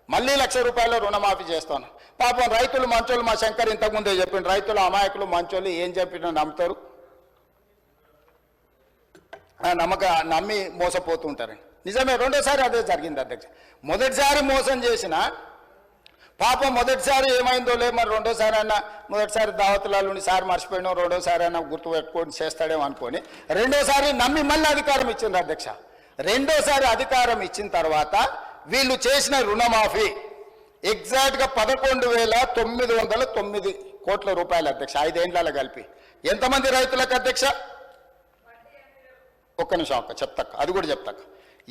మళ్ళీ 1,00,000 రూపాయల రుణమాఫీ చేస్తాను. పాపం రైతులు మంచోళ్ళు, మా శంకర్ ఇంతకుముందే చెప్పిండు, రైతులు అమాయకులు మంచోళ్ళు, ఏం చెప్పినా నమ్ముతారు, నమ్మి మోసపోతూ ఉంటారండి. నిజమే, రెండోసారి అదే జరిగింది అధ్యక్ష. మొదటిసారి మోసం చేసిన పాపం మొదటిసారి ఏమైందో లే, మరి రెండోసారి అన్న, మొదటిసారి దావతులలో సార్ మర్చిపోయినాం, రెండోసారి అన్న గుర్తు పెట్టుకొని చేస్తాడేమో అనుకొని రెండోసారి నమ్మి మళ్ళీ అధికారం ఇచ్చింది అధ్యక్ష. రెండోసారి అధికారం ఇచ్చిన తర్వాత వీళ్ళు చేసిన రుణమాఫీ ఎగ్జాక్ట్గా 11,909 కోట్ల రూపాయలు అధ్యక్ష. 5 ఏళ్లలో కలిపి ఎంతమంది రైతులకు అధ్యక్ష? ఒక్క నిమిషం చెప్తాక, అది కూడా చెప్తాక.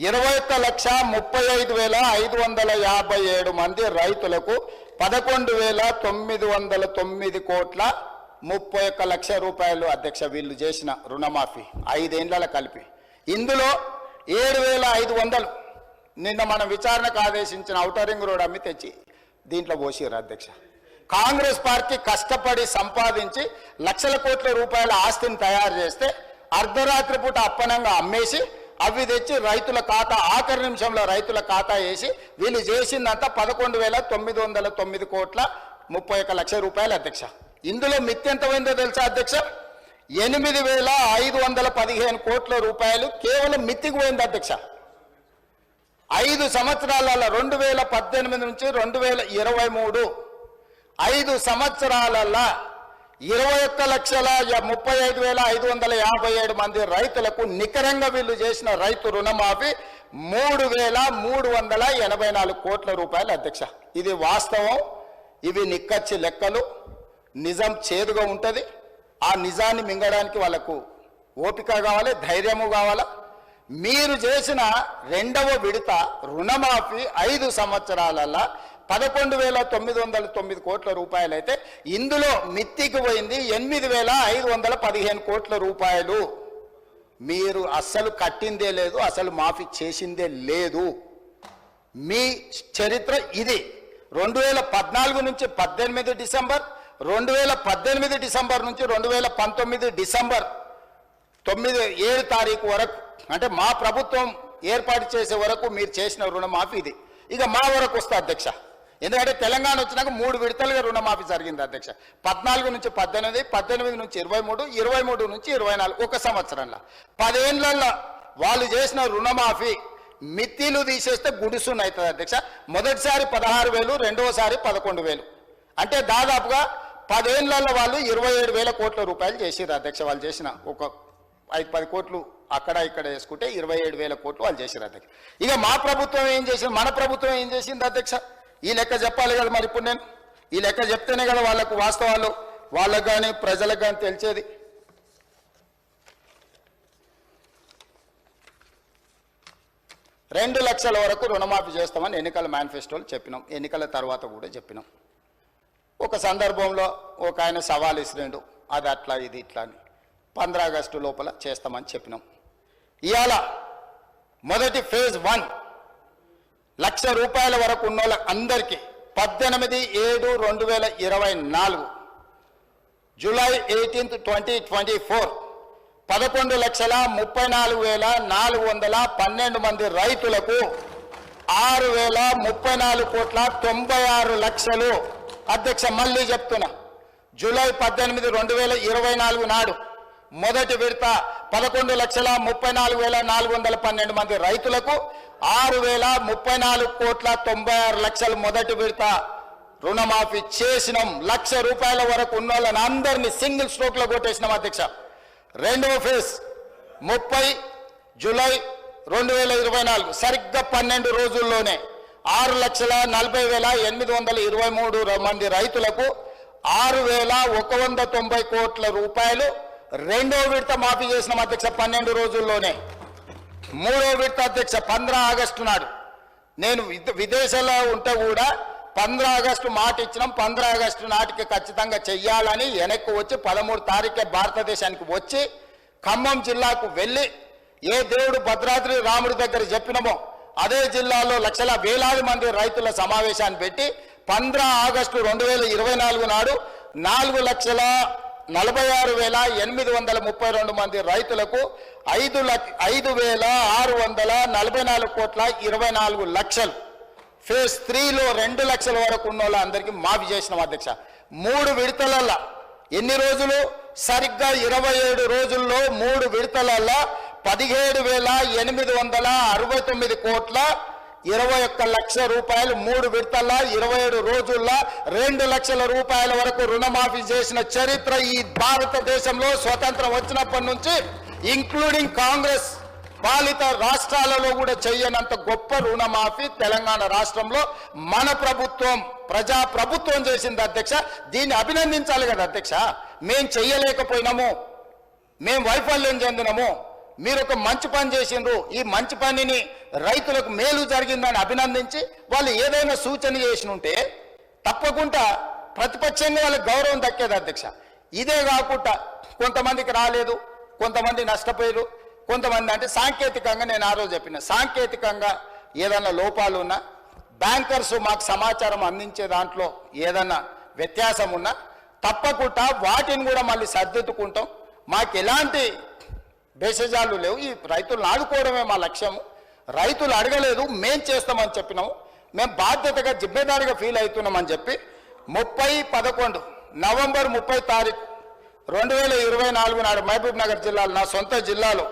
21,35,557 మంది రైతులకు 11,909 కోట్ల 31 లక్షల రూపాయలు అధ్యక్ష వీళ్ళు చేసిన రుణమాఫీ 5 ఏళ్లలో కలిపి. ఇందులో 7,500 నిన్న మనం విచారణకు ఆదేశించిన ఔటర్ రింగ్ రోడ్ అమ్మి తెచ్చి దీంట్లో పోసిరు అధ్యక్ష. కాంగ్రెస్ పార్టీ కష్టపడి సంపాదించి లక్షల కోట్ల రూపాయల ఆస్తిని తయారు చేస్తే అర్ధరాత్రి పూట అప్పనంగా అమ్మేసి అవి తెచ్చి రైతుల ఖాతా, ఆఖరి నిమిషంలో రైతుల ఖాతా వేసి వీళ్ళు చేసిందంతా 11,909 కోట్ల 31 లక్షల రూపాయలు అధ్యక్ష. ఇందులో మిత్తి ఎంత పోయిందో తెలుసా అధ్యక్ష? 8,515 కోట్ల రూపాయలు కేవలం మిత్తికి పోయింది అధ్యక్ష. 5 సంవత్సరాల 2018 నుంచి 2023 5 సంవత్సరాల 21,35,557 మంది రైతులకు నికరంగా వీళ్ళు చేసిన రైతు రుణమాఫీ 3,384 కోట్ల రూపాయలు అధ్యక్ష. ఇది వాస్తవం, ఇవి నిక్కచ్చి లెక్కలు. నిజం చేదుగా ఉంటుంది, ఆ నిజాన్ని మింగడానికి వాళ్ళకు ఓపిక కావాలి, ధైర్యము కావాలా. మీరు చేసిన రెండవ విడత రుణమాఫీ 5 సంవత్సరాలలో 11,909 కోట్ల రూపాయలు అయితే ఇందులో మిత్తికి పోయింది 8,515 కోట్ల రూపాయలు. మీరు అస్సలు కట్టిందే లేదు, అసలు మాఫీ చేసిందే లేదు. మీ చరిత్ర ఇది. 2014 నుంచి 18 డిసెంబర్, 2018 డిసెంబర్ నుంచి 2019 డిసెంబర్ 7 తారీఖు వరకు, అంటే మా ప్రభుత్వం ఏర్పాటు చేసే వరకు మీరు చేసిన రుణమాఫీ ఇది. ఇక మా వరకు వస్తే అధ్యక్ష, ఎందుకంటే తెలంగాణ వచ్చినాక 3 విడతలుగా రుణమాఫీ జరిగింది అధ్యక్ష. 14 నుంచి 18, 18 నుంచి 23, 23 నుంచి 24, ఒక సంవత్సరంలో 10 ఏళ్లలో వాళ్ళు చేసిన రుణమాఫీ మిత్తిలు తీసేస్తే గుడిసున్న అవుతుంది అధ్యక్ష. మొదటిసారి 16,000, రెండవసారి 11,000, అంటే దాదాపుగా 10 ఏళ్లలో వాళ్ళు 27,000 కోట్ల రూపాయలు చేసిర్రు అధ్యక్ష. వాళ్ళు చేసిన ఒక 5-10 కోట్లు అక్కడ ఇక్కడ వేసుకుంటే 27,000 కోట్లు వాళ్ళు చేసిర్రు అధ్యక్ష. ఇక మా ప్రభుత్వం ఏం చేసింది, మన ప్రభుత్వం ఏం చేసింది అధ్యక్ష? ఈ లెక్క చెప్పాలి కదా మరి. ఇప్పుడు నేను ఈ లెక్క చెప్తేనే కదా వాళ్ళకు వాస్తవాలు, వాళ్ళకు కానీ ప్రజలకు కానీ తెలిసేది. రెండు లక్షల వరకు రుణమాఫీ చేస్తామని ఎన్నికల మేనిఫెస్టోలు చెప్పినాం, ఎన్నికల తర్వాత కూడా చెప్పినాం. ఒక సందర్భంలో ఒక ఆయన సవాల్ ఇసిరిండు, అది అట్లా ఇది ఇట్లా అని. 15 ఆగస్టు లోపల చేస్తామని చెప్పినాం. ఇవాళ మొదటి ఫేజ్ 1 లక్ష రూపాయల వరకు ఉన్న వాళ్ళందరికీ 18/7/2024 జూలై 18, 2024 11,34,412 మంది రైతులకు 6,034 కోట్ల 96 లక్షలు అధ్యక్ష. మళ్ళీ చెప్తున్నా, జూలై 18, 2024 నాడు మొదటి విడత 11,34,412 మంది రైతులకు 6,034 కోట్ల 96 లక్షలు మొదటి విడత రుణమాఫీ చేసినాం. 1,00,000 రూపాయల వరకు ఉన్న వాళ్ళని అందరినీ సింగిల్ స్ట్రోక్ లో కొట్టేసినాం అధ్యక్ష. రెండవ ఫేజ్ 30 జూలై 2024 సరిగ్గా 12 రోజుల్లోనే 6,40,823 మంది రైతులకు 6,190 కోట్ల రూపాయలు రెండో విడత మాఫీ చేసినాం అధ్యక్ష 12 రోజుల్లోనే. మూడో విడత అధ్యక్ష 15 ఆగస్టు నాడు, నేను విదేశాల్లో ఉంటే కూడా 15 ఆగస్టు మాట ఇచ్చినాం, 15 ఆగస్టు నాటికి ఖచ్చితంగా చెయ్యాలని వెనక్కి వచ్చి 13 తారీఖే భారతదేశానికి వచ్చి ఖమ్మం జిల్లాకు వెళ్ళి ఏ దేవుడు భద్రాద్రి రాముడి దగ్గర చెప్పినామో అదే జిల్లాలో లక్షల వేలాది మంది రైతుల సమావేశాన్ని పెట్టి 15 ఆగస్టు 2024 నాడు 4,46,832 మంది రైతులకు 5,644 కోట్ల 24 లక్షలు ఫేజ్ 3లో 2 లక్షల వరకు ఉన్న వాళ్ళందరికీ మాఫీ చేసినాం అధ్యక్ష. 3 విడతలల్లో ఎన్ని రోజులు? సరిగ్గా 27 రోజుల్లో 3 విడతలల్లో 17,869 కోట్ల 21 లక్షల రూపాయలు 3 విడతల్లో 27 రోజుల్లో 2 లక్షల రూపాయల వరకు రుణమాఫీ చేసిన చరిత్ర ఈ భారతదేశంలో స్వతంత్రం వచ్చినప్పటి నుంచి ఇంక్లూడింగ్ కాంగ్రెస్ పాలిత రాష్ట్రాలలో కూడా చేయనంత గొప్ప రుణమాఫీ తెలంగాణ రాష్ట్రంలో మన ప్రభుత్వం ప్రజా ప్రభుత్వం చేసింది అధ్యక్ష. దీన్ని అభినందించాలి కదా అధ్యక్ష. మేం చెయ్యలేకపోయినాము, మేం వైఫల్యం చెందినాము, మీరు ఒక మంచి పని చేసిండ్రు, ఈ మంచి పనిని రైతులకు మేలు జరిగిందని అభినందించి వాళ్ళు ఏదైనా సూచన చేసి ఉంటే తప్పకుండా ప్రతిపక్షంగా వాళ్ళకి గౌరవం దక్కేది అధ్యక్ష. ఇదే కాకుండా కొంతమందికి రాలేదు, కొంతమంది నష్టపోయారు, కొంతమంది అంటే సాంకేతికంగా నేను ఆ రోజు చెప్పిన సాంకేతికంగా ఏదన్నా లోపాలు ఉన్నా బ్యాంకర్స్ మాకు సమాచారం అందించే దాంట్లో ఏదన్నా వ్యత్యాసం ఉన్నా తప్పకుండా వాటిని కూడా మళ్ళీ సర్దిద్దుకుంటాం. మాకు ఎలాంటి బేసజాలు లేవు, ఈ రైతులను ఆదుకోవడమే మా లక్ష్యము. రైతులు అడగలేదు, మేం చేస్తామని చెప్పినాము. మేము బాధ్యతగా జిమ్మేదారిగా ఫీల్ అవుతున్నామని చెప్పి 30/11 నవంబర్ 30 తారీఖు 2024 నాడు మహబూబ్ నగర్ జిల్లాలో నా సొంత జిల్లాలో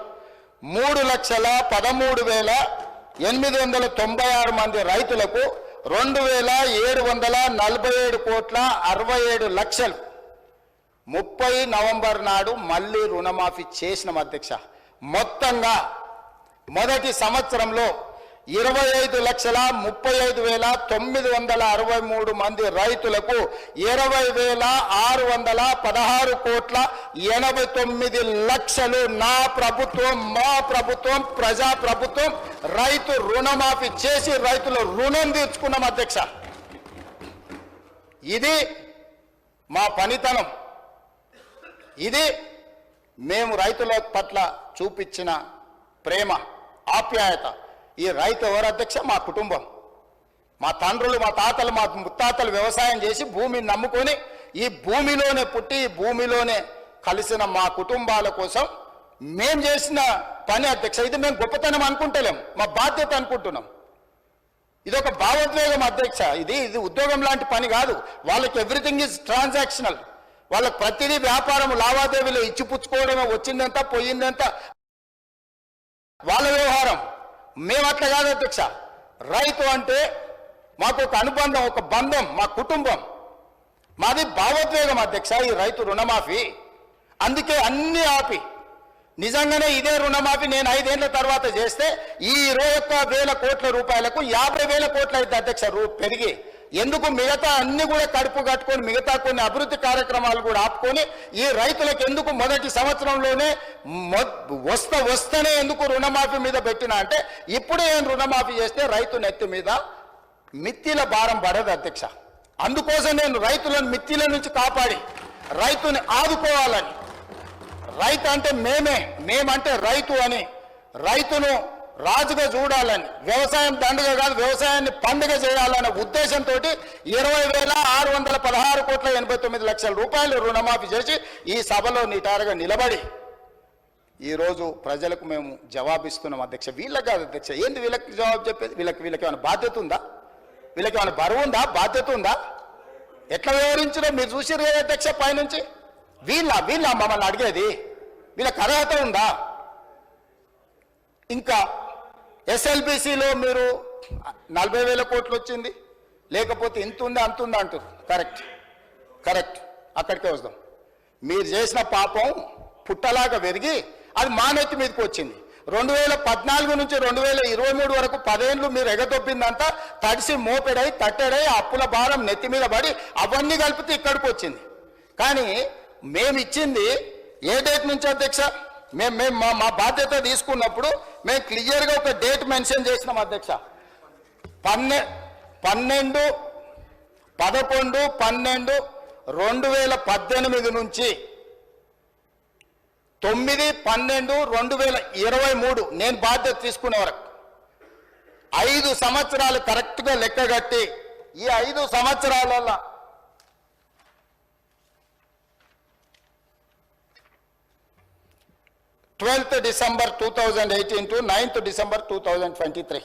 3,13,896 మంది రైతులకు 2,747 కోట్ల 67 లక్షలు 30 నవంబర్ నాడు మళ్ళీ రుణమాఫీ చేసిన అధ్యక్ష. మొత్తంగా మొదటి సంవత్సరంలో 25,35,963 మంది రైతులకు 20,616 కోట్ల 89 లక్షలు నా ప్రభుత్వం, మా ప్రభుత్వం, ప్రజా ప్రభుత్వం రైతు రుణమాఫీ చేసి రైతుల రుణం తీర్చుకున్నాం అధ్యక్ష. ఇది మా పనితనం, ఇది మేము రైతుల పట్ల చూపించిన ప్రేమ, ఆప్యాయత. ఈ రైతు ఎవరు అధ్యక్ష? మా కుటుంబం, మా తండ్రులు, మా తాతలు, మా ముత్తాతలు వ్యవసాయం చేసి భూమిని నమ్ముకొని ఈ భూమిలోనే పుట్టి ఈ భూమిలోనే కలిసిన మా కుటుంబాల కోసం మేం చేసిన పని అధ్యక్ష. ఇది మేము గొప్పతనం అనుకుంటలేం, మా బాధ్యత అనుకుంటున్నాం. ఇది ఒక భావోద్వేగం అధ్యక్ష. ఇది ఉద్యోగం లాంటి పని కాదు. వాళ్ళకి ఎవ్రీథింగ్ ఈజ్ ట్రాన్సాక్షనల్. వాళ్ళకి ప్రతిదీ వ్యాపారం, లావాదేవీలు ఇచ్చిపుచ్చుకోవడమే, వచ్చిందంతా పోయిందంతా వాళ్ళ వ్యవహారం. మేము అట్లా కాదు అధ్యక్ష. రైతు అంటే మాకు ఒక అనుబంధం, ఒక బంధం, మా కుటుంబం, మాది భావోద్వేగం అధ్యక్ష ఈ రైతు రుణమాఫీ. అందుకే అన్ని ఆపి నిజంగానే ఇదే రుణమాఫీ నేను 5 ఏళ్ల తర్వాత చేస్తే ఈ 21,000 కోట్ల రూపాయలకు 50,000 కోట్లు అయితే అధ్యక్ష పెరిగి. ఎందుకు మిగతా అన్ని కూడా కడుపు కట్టుకొని మిగతా కొన్ని అభివృద్ధి కార్యక్రమాలు కూడా ఆపుకొని ఈ రైతులకు ఎందుకు మొదటి సంవత్సరంలోనే వస్తేనే ఎందుకు రుణమాఫీ మీద పెట్టినా అంటే ఇప్పుడే రుణమాఫీ చేస్తే రైతు నెత్తి మీద మిత్తిల భారం పడదు అధ్యక్ష. అందుకోసం నేను రైతులను మిత్తిల నుంచి కాపాడి రైతుని ఆదుకోవాలని, రైతు అంటే మేమంటే రైతు అని, రైతును రాజుగా చూడాలని, వ్యవసాయం దండగా కాదు వ్యవసాయాన్ని పండుగ చేయాలనే ఉద్దేశంతో 20,616 కోట్ల 89 లక్షల రూపాయలు రుణమాఫీ చేసి ఈ సభలో నిటారుగా నిలబడి ఈరోజు ప్రజలకు మేము జవాబిస్తున్నాం అధ్యక్ష. వీళ్ళకి కాదు అధ్యక్ష. ఏంది వీళ్ళకి జవాబు చెప్పేది? వీళ్ళకి ఏమైనా బాధ్యత ఉందా? వీళ్ళకి ఏమైనా బరువు ఉందా? బాధ్యత ఉందా? ఎట్లా వ్యవహరించడం మీరు చూసారు కదా అధ్యక్ష పైనుంచి. వీళ్ళ మమ్మల్ని అడిగేది? వీళ్ళకి అర్హత ఉందా? ఇంకా ఎస్ఎల్బిసిలో మీరు 40,000 కోట్లు వచ్చింది, లేకపోతే ఇంత ఉంది అంత ఉంది అంటారు. కరెక్ట్, అక్కడికే వస్తాం. మీరు చేసిన పాపం పుట్టలాగా పెరిగి అది మానెత్తి మీదకి వచ్చింది. 2014 నుంచి 2023 వరకు 10 ఏళ్ళు మీరు ఎగదొబ్బిందంతా తడిసి మోపెడై తట్టెడై అప్పుల భారం నెత్తి మీద పడి అవన్నీ కలిపితే ఇక్కడికి వచ్చింది. కానీ మేము ఇచ్చింది ఏ డేట్ నుంచి అధ్యక్ష? మేము మా బాధ్యత తీసుకున్నప్పుడు మేము క్లియర్గా ఒక డేట్ మెన్షన్ చేసినాం అధ్యక్ష. 11/12/2018 నుంచి 9/12/2023 నేను బాధ్యత తీసుకునే వరకు 5 సంవత్సరాలు కరెక్ట్గా లెక్కగట్టి ఈ 5 సంవత్సరాలలో 12th December 2018 to 9th December 2023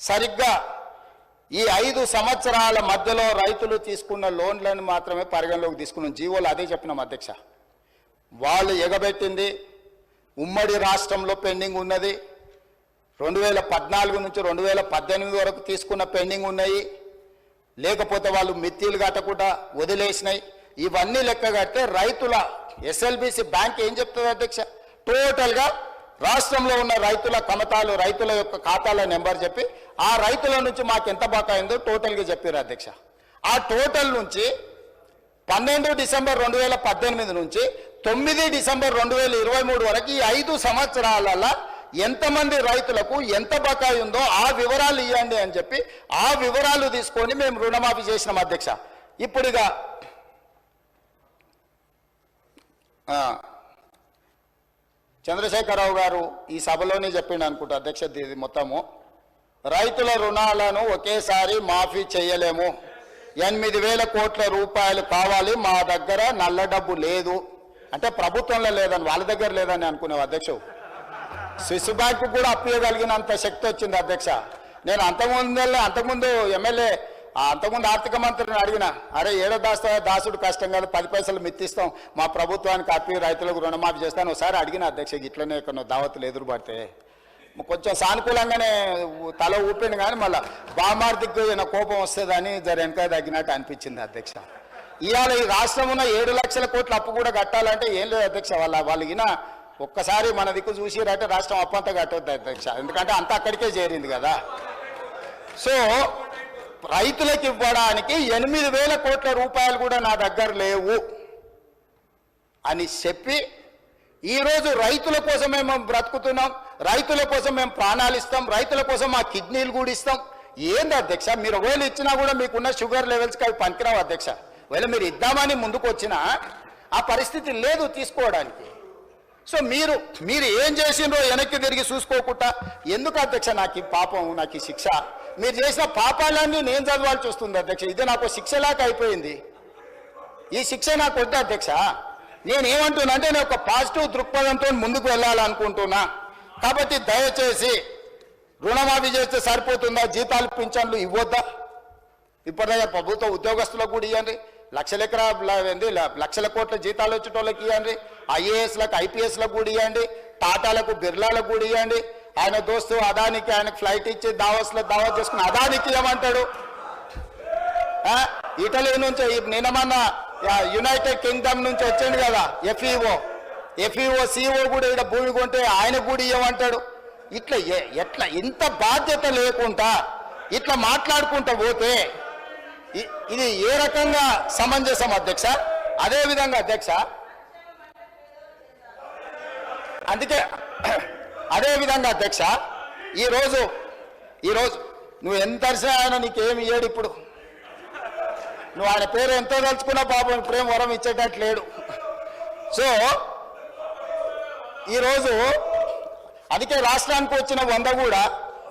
సరిగ్గా ఈ 5 సంవత్సరాల మధ్యలో రైతులు తీసుకున్న లోన్లను మాత్రమే పరిగణలోకి తీసుకున్నాం. జీవోలు అదే చెప్పినాం అధ్యక్ష. వాళ్ళు ఎగబెట్టింది ఉమ్మడి రాష్ట్రంలో పెండింగ్ ఉన్నది, 2014 నుంచి 2018 వరకు తీసుకున్న పెండింగ్ ఉన్నాయి, లేకపోతే వాళ్ళు మిత్తిలు కట్టకుండా వదిలేసినాయి. ఇవన్నీ లెక్క కడితే రైతుల ఎస్ఎల్బిసి బ్యాంక్ ఏం చెప్తుంది అధ్యక్ష? టోటల్గా రాష్ట్రంలో ఉన్న రైతుల కమతాలు, రైతుల యొక్క ఖాతాల నెంబర్ చెప్పి ఆ రైతుల నుంచి మాకు ఎంత బకాయిందో టోటల్గా చెప్పారు అధ్యక్ష. ఆ టోటల్ నుంచి 12 డిసెంబర్ 2018 నుంచి 9 డిసెంబర్ 2023 వరకు ఈ 5 సంవత్సరాలలో ఎంతమంది రైతులకు ఎంత బకాయి ఉందో ఆ వివరాలు ఇవ్వండి అని చెప్పి ఆ వివరాలు తీసుకొని మేము రుణమాఫీ చేసినాం అధ్యక్ష. ఇప్పుడుగా చంద్రశేఖరరావు గారు ఈ సభలోనే చెప్పిండు అనుకుంటా అధ్యక్ష, ఇది మొత్తము రైతుల రుణాలను ఒకేసారి మాఫీ చేయలేము, 8,000 కోట్ల రూపాయలు కావాలి, మా దగ్గర నల్ల డబ్బు లేదు అంటే ప్రభుత్వంలో లేదని వాళ్ళ దగ్గర లేదని అనుకునేవి అధ్యక్ష. స్విస్ బ్యాంక్ కూడా అప్పియగలిగినంత శక్తి వచ్చింది అధ్యక్ష. నేను అంతకుముందు ఎమ్మెల్యే అంతకుముందు ఆర్థిక మంత్రిని అడిగిన, అరే ఏడో దాసుడు కష్టం కాదు, 10 పైసలు మిత్తిస్తాం, మా ప్రభుత్వానికి అప్పి రైతులకు రుణమాఫీ చేస్తాను ఒకసారి అడిగిన అధ్యక్ష. ఇట్లనే ఎక్కడో దావతులు ఎదురుపడితే కొంచెం సానుకూలంగానే తల ఊపింది, కానీ మళ్ళీ బామార్దికి కోపం వస్తుందని జర వెనక తగ్గినట్టు అనిపించింది అధ్యక్ష. ఇవాళ ఈ రాష్ట్రం ఉన్న 7 లక్షల కోట్ల అప్పు కూడా కట్టాలంటే ఏం లేదు అధ్యక్ష. వాళ్ళకి ఒక్కసారి మన దిక్కు చూసిరంటే రాష్ట్రం అప్పు అంతా కట్టొద్దు అధ్యక్ష, ఎందుకంటే అంతా అక్కడికే చేరింది కదా. సో రైతులకు ఇవ్వడానికి 8,000 కోట్ల రూపాయలు కూడా నా దగ్గర లేవు అని చెప్పి ఈరోజు రైతుల కోసమే మేము బ్రతుకుతున్నాం, రైతుల కోసం మేము ప్రాణాలు ఇస్తాం, రైతుల కోసం మా కిడ్నీలు కూడా ఇస్తాం. ఏంది అధ్యక్ష, మీరు ఒకవేళ ఇచ్చినా కూడా మీకున్న షుగర్ లెవెల్స్కి అవి పనికిరావు అధ్యక్ష. ఒకవేళ మీరు ఇద్దామని ముందుకు వచ్చినా ఆ పరిస్థితి లేదు తీసుకోవడానికి. సో మీరు ఏం చేసిండ్రో వెనక్కి తిరిగి చూసుకోకుండా ఎందుకు అధ్యక్ష నాకు ఈ పాపం, నాకు ఈ శిక్ష? మీరు చేసిన పాపాలన్నీ నేను చదవాల్సి వస్తుంది అధ్యక్ష. ఇది నాకు శిక్షలాగా అయిపోయింది. ఈ శిక్ష నాకు వద్దు అధ్యక్ష. నేనేమంటున్నా అంటే నేను ఒక పాజిటివ్ దృక్పథంతో ముందుకు వెళ్ళాలనుకుంటున్నా. కాబట్టి దయచేసి రుణమాఫీ చేస్తే సరిపోతుందా? జీతాలు పింఛన్లు ఇవ్వద్దా? ఇప్పటిదాకా ప్రభుత్వ ఉద్యోగస్తులకు కూడా ఇవ్వండి, లక్షల కోట్ల జీతాలు వచ్చేటోళ్ళకి ఇవ్వండి, ఐఏఎస్లకు ఐపీఎస్లకు కూడా ఇవ్వండి, టాటాలకు బిర్లాలకు కూడా ఇవ్వండి. ఆయన దోస్తు అదానికి ఆయనకు ఫ్లైట్ ఇచ్చి దావత్ చేసుకుని అదానికి ఇవ్వమంటాడు. ఇటలీ నుంచి నిన్నమన్న యునైటెడ్ కింగ్డమ్ నుంచి వచ్చింది కదా ఎఫ్ఈఓ సిఓ కూడా ఇక్కడ భూమి కొంటే ఆయన కూడా ఇవ్వమంటాడు. ఎట్లా ఇంత బాధ్యత లేకుండా ఇట్లా మాట్లాడుకుంటూ పోతే ఇది ఏ రకంగా సమంజసం అధ్యక్ష? అదేవిధంగా అధ్యక్ష, అందుకే అదేవిధంగా అధ్యక్ష ఈరోజు నువ్వు ఎంత అరిసినా ఆయన నీకేమి ఇయ్యాడు. ఇప్పుడు నువ్వు ఆయన పేరు ఎంతో తలుచుకున్నా పాపం ప్రేమ వరం ఇచ్చేటట్టు లేడు. సో ఈరోజు అందుకే రాష్ట్రానికి వచ్చిన 100 కూడా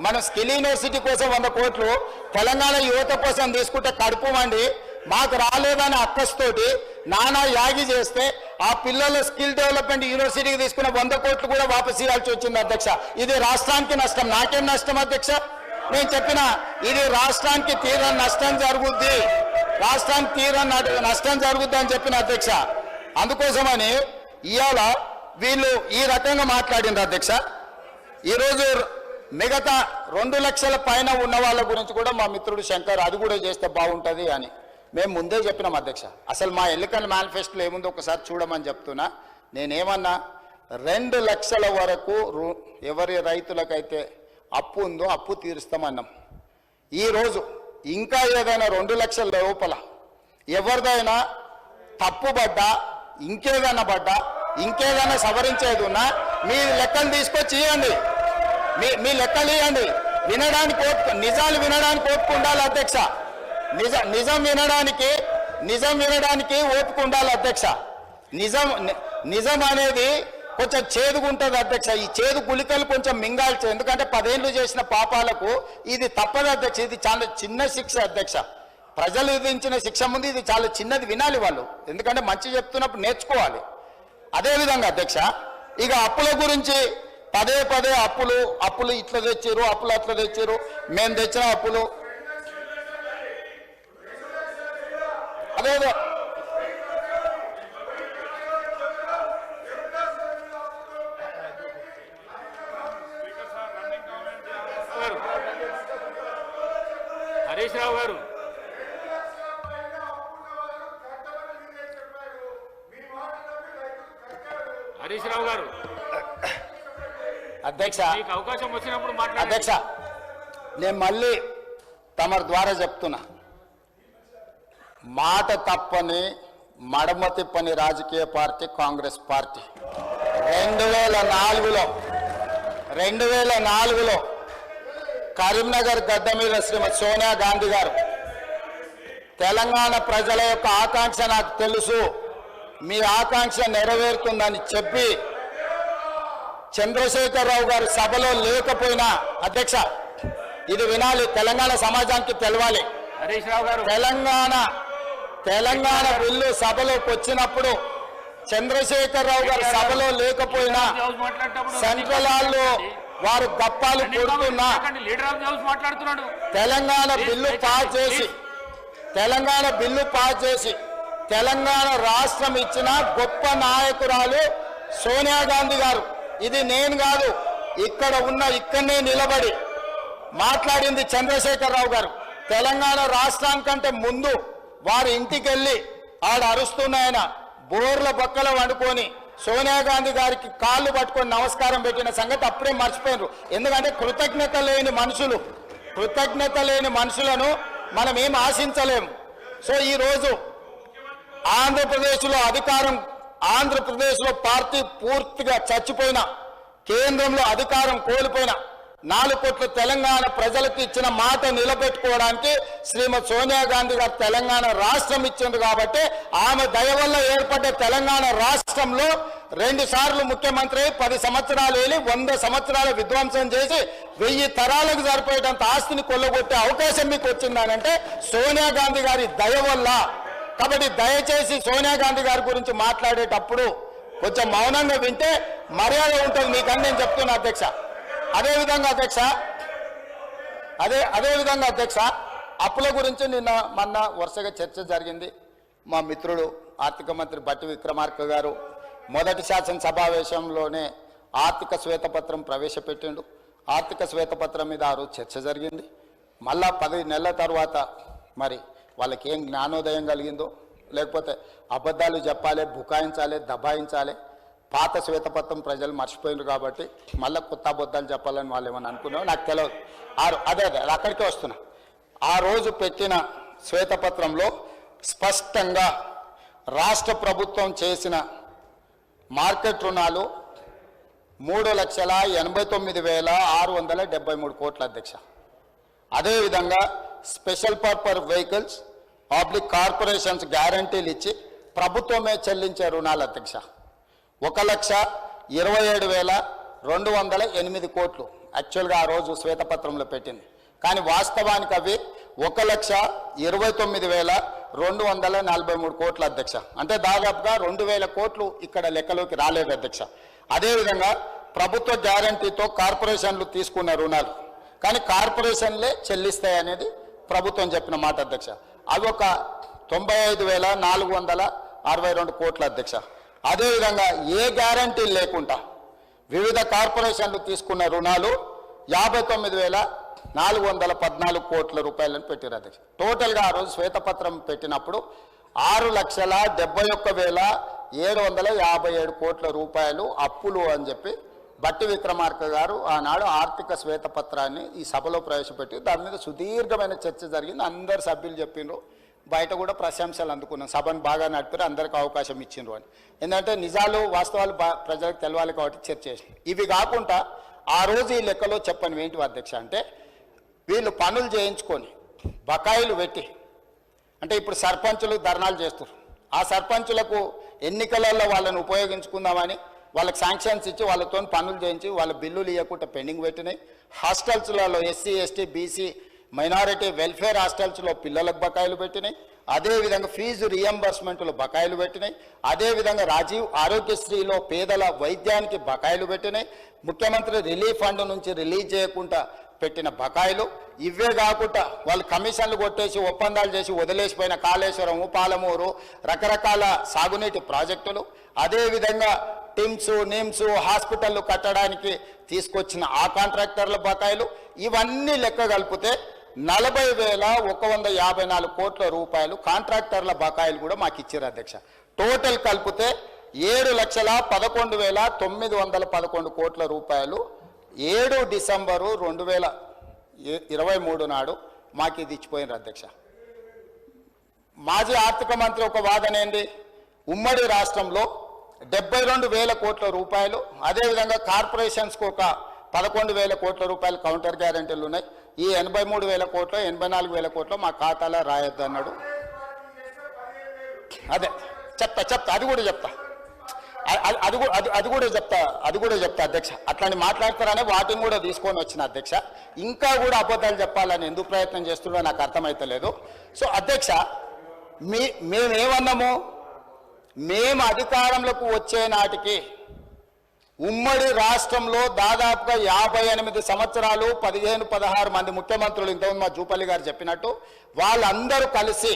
మన స్కిల్ యూనివర్సిటీ కోసం 100 కోట్లు తెలంగాణ యువత కోసం తీసుకుంటే కడుపు మండి మాకు రాలేదని అక్కస్తోటి నానా యాగి చేస్తే ఆ పిల్లల స్కిల్ డెవలప్మెంట్ యూనివర్సిటీకి తీసుకున్న 100 కోట్లు కూడా వాపసు ఇవ్వాల్సి వచ్చింది అధ్యక్ష. ఇది రాష్ట్రానికి నష్టం. నాకేం నష్టం అధ్యక్ష? నేను చెప్పిన ఇది రాష్ట్రానికి తీరని నష్టం జరుగుద్ది, రాష్ట్రానికి తీరని నష్టం జరుగుద్ది అని చెప్పిన అధ్యక్ష. అందుకోసమని ఇవాళ వీళ్ళు ఈ రకంగా మాట్లాడిండ్రు అధ్యక్ష. ఈరోజు మిగతా 2 లక్షల పైన ఉన్న వాళ్ళ గురించి కూడా మా మిత్రుడు శంకర్ అది కూడా చేస్తే బాగుంటుంది అని మేము ముందే చెప్పినాం అధ్యక్ష. అసలు మా ఎన్నికల మేనిఫెస్టోలో ఏముందో ఒకసారి చూడమని చెప్తున్నా. నేనేమన్నా 2 లక్షల వరకు ఎవరి రైతులకైతే అప్పు ఉందో అప్పు తీరుస్తామన్నాం. ఈరోజు ఇంకా ఏదైనా 2 లక్షల లోపల ఎవరిదైనా తప్పుబడ్డా ఇంకేదైనా సవరించేది ఉన్నా మీ లెక్కలు తీసుకొచ్చి ఇవ్వండి, మీ లెక్కలు ఇవ్వండి. నిజాలు వినడానికి ఓపిక ఉండాలి అధ్యక్ష. నిజం వినడానికి ఓపిక ఉండాలి అధ్యక్ష. నిజం అనేది కొంచెం చేదుగుంటుంది అధ్యక్ష. ఈ చేదు గుళికలు కొంచెం మింగాల్చి, ఎందుకంటే 10 ఏళ్ళు చేసిన పాపాలకు ఇది తప్పదు అధ్యక్ష. ఇది చాలా చిన్న శిక్ష అధ్యక్ష. ప్రజలు విధించిన శిక్ష ముందు ఇది చాలా చిన్నది, వినాలి వాళ్ళు, ఎందుకంటే మంచి చెప్తున్నప్పుడు నేర్చుకోవాలి. అదేవిధంగా అధ్యక్ష ఇక అప్పుల గురించి పదే అప్పులు ఇట్లా తెచ్చారు, అప్పులు అట్లా తెచ్చారు, మేము తెచ్చిన అప్పులు అదేదో హరీష్ రావు గారు హరీష్ రావు గారు అధ్యక్ష మీకు అవకాశం వచ్చినప్పుడు మాట్లాడండి. అధ్యక్ష నేను మళ్ళీ తమరి ద్వారా చెప్తున్నా, మాట తప్పని మడమ తిప్పని రాజకీయ పార్టీ కాంగ్రెస్ పార్టీ. 2004లో కరీంనగర్ గడ్డ మీద శ్రీమతి సోనియా గాంధీ గారు తెలంగాణ ప్రజల యొక్క ఆకాంక్ష నాకు తెలుసు, మీ ఆకాంక్ష నెరవేరుతుందని చెప్పి చంద్రశేఖరరావు గారు సభలో లేకపోయినా, అధ్యక్ష ఇది వినాలి, తెలంగాణ సమాజానికి తెలవాలి, హరీష్ రావు గారు తెలంగాణ బిల్లు సభలోకి వచ్చినప్పుడు చంద్రశేఖరరావు గారు సభలో లేకపోయినా సెంట్రల్ హాల్లో వారు గప్పాలు కొడుతున్నా తెలంగాణ బిల్లు పాస్ చేసి తెలంగాణ రాష్ట్రం ఇచ్చిన గొప్ప నాయకురాలు సోనియా గాంధీ గారు. ఇది నేను కాదు, ఇక్కడనే నిలబడి మాట్లాడింది చంద్రశేఖరరావు గారు. తెలంగాణ రాష్ట్రానికంటే ముందు వారి ఇంటికి వెళ్ళి ఆడ అరుస్తున్నాయన బోర్ల బొక్కల వండుకొని సోనియా గాంధీ గారికి కాళ్ళు పట్టుకొని నమస్కారం పెట్టిన సంగతి అప్పుడే మర్చిపోయినారు. ఎందుకంటే కృతజ్ఞత లేని మనుషులను మనం ఏం ఆశించలేము. సో ఈరోజు ఆంధ్రప్రదేశ్లో పార్టీ పూర్తిగా చచ్చిపోయిన, కేంద్రంలో అధికారం కోల్పోయిన 4 కోట్ల తెలంగాణ ప్రజలకు ఇచ్చిన మాట నిలబెట్టుకోవడానికి శ్రీమతి సోనియా గాంధీ గారు తెలంగాణ రాష్ట్రం ఇచ్చింది. కాబట్టి ఆమె దయ వల్ల ఏర్పడ్డ తెలంగాణ రాష్ట్రంలో 2 సార్లు ముఖ్యమంత్రి 10 సంవత్సరాలు వెళ్ళి 100 సంవత్సరాల విధ్వంసం చేసి 1000 తరాలకు సరిపోయేటంత ఆస్తిని కొల్లగొట్టే అవకాశం మీకు వచ్చిందనంటే సోనియా గాంధీ గారి దయ వల్ల. కాబట్టి దయచేసి సోనియా గాంధీ గారి గురించి మాట్లాడేటప్పుడు కొంచెం మౌనంగా వింటే మర్యాద ఉంటుంది మీకని నేను చెప్తున్నా అధ్యక్ష. అదేవిధంగా అధ్యక్ష అప్పుల గురించి మొన్న వరుసగా చర్చ జరిగింది. మా మిత్రుడు ఆర్థిక మంత్రి బట్టి విక్రమార్క గారు మొదటి శాసనసభావేశంలోనే ఆర్థిక శ్వేతపత్రం ప్రవేశపెట్టిండు. ఆర్థిక శ్వేతపత్రం మీద ఆ రోజు చర్చ జరిగింది. మళ్ళా 10 నెలల తర్వాత మరి వాళ్ళకి ఏం జ్ఞానోదయం కలిగిందో, లేకపోతే అబద్ధాలు చెప్పాలి, బుకాయించాలి, దబాయించాలి, పాత శ్వేతపత్రం ప్రజలు మర్చిపోయినారు కాబట్టి మళ్ళీ కొత్త అబద్ధాలు చెప్పాలని వాళ్ళు ఏమని అనుకున్నారో నాకు తెలియదు. అదే అక్కడికే వస్తున్నా. ఆ రోజు పెట్టిన శ్వేతపత్రంలో స్పష్టంగా రాష్ట్ర ప్రభుత్వం చేసిన మార్కెట్ రుణాలు 3,89,673 కోట్ల అధ్యక్ష. అదేవిధంగా స్పెషల్ పర్పస్ వెహికల్స్ కార్పొరేషన్స్ గ్యారంటీలు ఇచ్చి ప్రభుత్వమే చెల్లించే రుణాలు అధ్యక్ష 1,27,208 కోట్లు యాక్చువల్గా ఆ రోజు శ్వేతపత్రంలో పెట్టింది. కానీ వాస్తవానికి అవి 1,29,243 కోట్ల అధ్యక్ష. అంటే దాదాపుగా 2,000 కోట్లు ఇక్కడ లెక్కలోకి రాలేదు అధ్యక్ష. అదేవిధంగా ప్రభుత్వ గ్యారంటీతో కార్పొరేషన్లు తీసుకున్న రుణాలు కానీ కార్పొరేషన్లే చెల్లిస్తాయి అనేది ప్రభుత్వం చెప్పిన మాట అధ్యక్ష. అవి ఒక 95,462 కోట్ల అధ్యక్ష. అదేవిధంగా ఏ గ్యారంటీ లేకుండా వివిధ కార్పొరేషన్లు తీసుకున్న రుణాలు 59,414 కోట్ల రూపాయలను పెట్టారు అధ్యక్ష. టోటల్గా ఆ రోజు శ్వేతపత్రం పెట్టినప్పుడు 6,71,757 కోట్ల రూపాయలు అప్పులు అని చెప్పి బట్టి విక్రమార్క గారు ఆనాడు ఆర్థిక శ్వేతపత్రాన్ని ఈ సభలో ప్రవేశపెట్టి దాని మీద సుదీర్ఘమైన చర్చ జరిగింది. అందరు సభ్యులు చెప్పిండ్రు, బయట కూడా ప్రశంసలు అందుకున్నాం, సభను బాగా నడిపారు, అందరికి అవకాశం ఇచ్చిండ్రు అని. ఎందుకంటే నిజాలు వాస్తవాలు ప్రజలకు తెలవాలి కాబట్టి చర్చ చేసింది. ఇవి కాకుండా ఆ రోజు ఈ లెక్కలో చెప్పని ఏంటి అధ్యక్ష అంటే వీళ్ళు పనులు చేయించుకొని బకాయిలు పెట్టి, అంటే ఇప్పుడు సర్పంచులు ధర్నాలు చేస్తారు, ఆ సర్పంచులకు ఎన్నికలలో వాళ్ళని ఉపయోగించుకుందామని వాళ్ళకి శాంక్షన్స్ ఇచ్చి వాళ్ళతో పనులు చేయించి వాళ్ళ బిల్లులు ఇవ్వకుండా పెండింగ్ పెట్టినాయి. హాస్టల్స్లలో SC ST BC minority welfare హాస్టల్స్లో పిల్లలకు బకాయిలు పెట్టినాయి. అదేవిధంగా ఫీజు రియంబర్స్మెంట్లు బకాయిలు పెట్టినాయి. అదేవిధంగా రాజీవ్ ఆరోగ్యశ్రీలో పేదల వైద్యానికి బకాయిలు పెట్టినాయి. ముఖ్యమంత్రి రిలీఫ్ ఫండ్ నుంచి రిలీజ్ చేయకుండా పెట్టిన బకాయిలు, ఇవే కాకుండా వాళ్ళు కమిషన్లు కొట్టేసి ఒప్పందాలు చేసి వదిలేసిపోయిన కాళేశ్వరము, పాలమూరు, రకరకాల సాగునీటి ప్రాజెక్టులు, అదేవిధంగా టిమ్స్, నిమ్స్, హాస్పిటళ్లు కట్టడానికి తీసుకొచ్చిన ఆ కాంట్రాక్టర్ల బకాయిలు, ఇవన్నీ లెక్క కలిపితే 40,154 కోట్ల రూపాయలు కాంట్రాక్టర్ల బకాయిలు కూడా మాకు ఇచ్చారు అధ్యక్ష. టోటల్ కలిపితే 7,11,911 కోట్ల రూపాయలు 7 డిసెంబరు 2023 నాడు మాకు ఇది ఇచ్చిపోయినారు అధ్యక్ష. మాజీ ఆర్థిక మంత్రి ఒక వాదన ఏంది, ఉమ్మడి రాష్ట్రంలో 72,000 కోట్ల రూపాయలు, అదేవిధంగా కార్పొరేషన్స్కి ఒక 11,000 కోట్ల రూపాయలు కౌంటర్ గ్యారెంటీలు ఉన్నాయి, ఈ 83,000 కోట్లు 84,000 కోట్లు మా ఖాతాలో రాయొద్దు అన్నాడు. అదే చెప్తా అది కూడా చెప్తా అధ్యక్ష. అట్లాంటి మాట్లాడతారనే వాటిని కూడా తీసుకొని వచ్చిన అధ్యక్ష. ఇంకా కూడా అబద్ధాలు చెప్పాలని ఎందుకు ప్రయత్నం చేస్తున్నారో నాకు అర్థమైతలేదు. సో అధ్యక్ష, మేమేమన్నాము, మేము అధికారంలోకి వచ్చే నాటికి ఉమ్మడి రాష్ట్రంలో దాదాపుగా 58 సంవత్సరాలు 15-16 మంది ముఖ్యమంత్రులు, ఇంతకుముందు మా జూపల్లి గారు చెప్పినట్టు, వాళ్ళందరూ కలిసి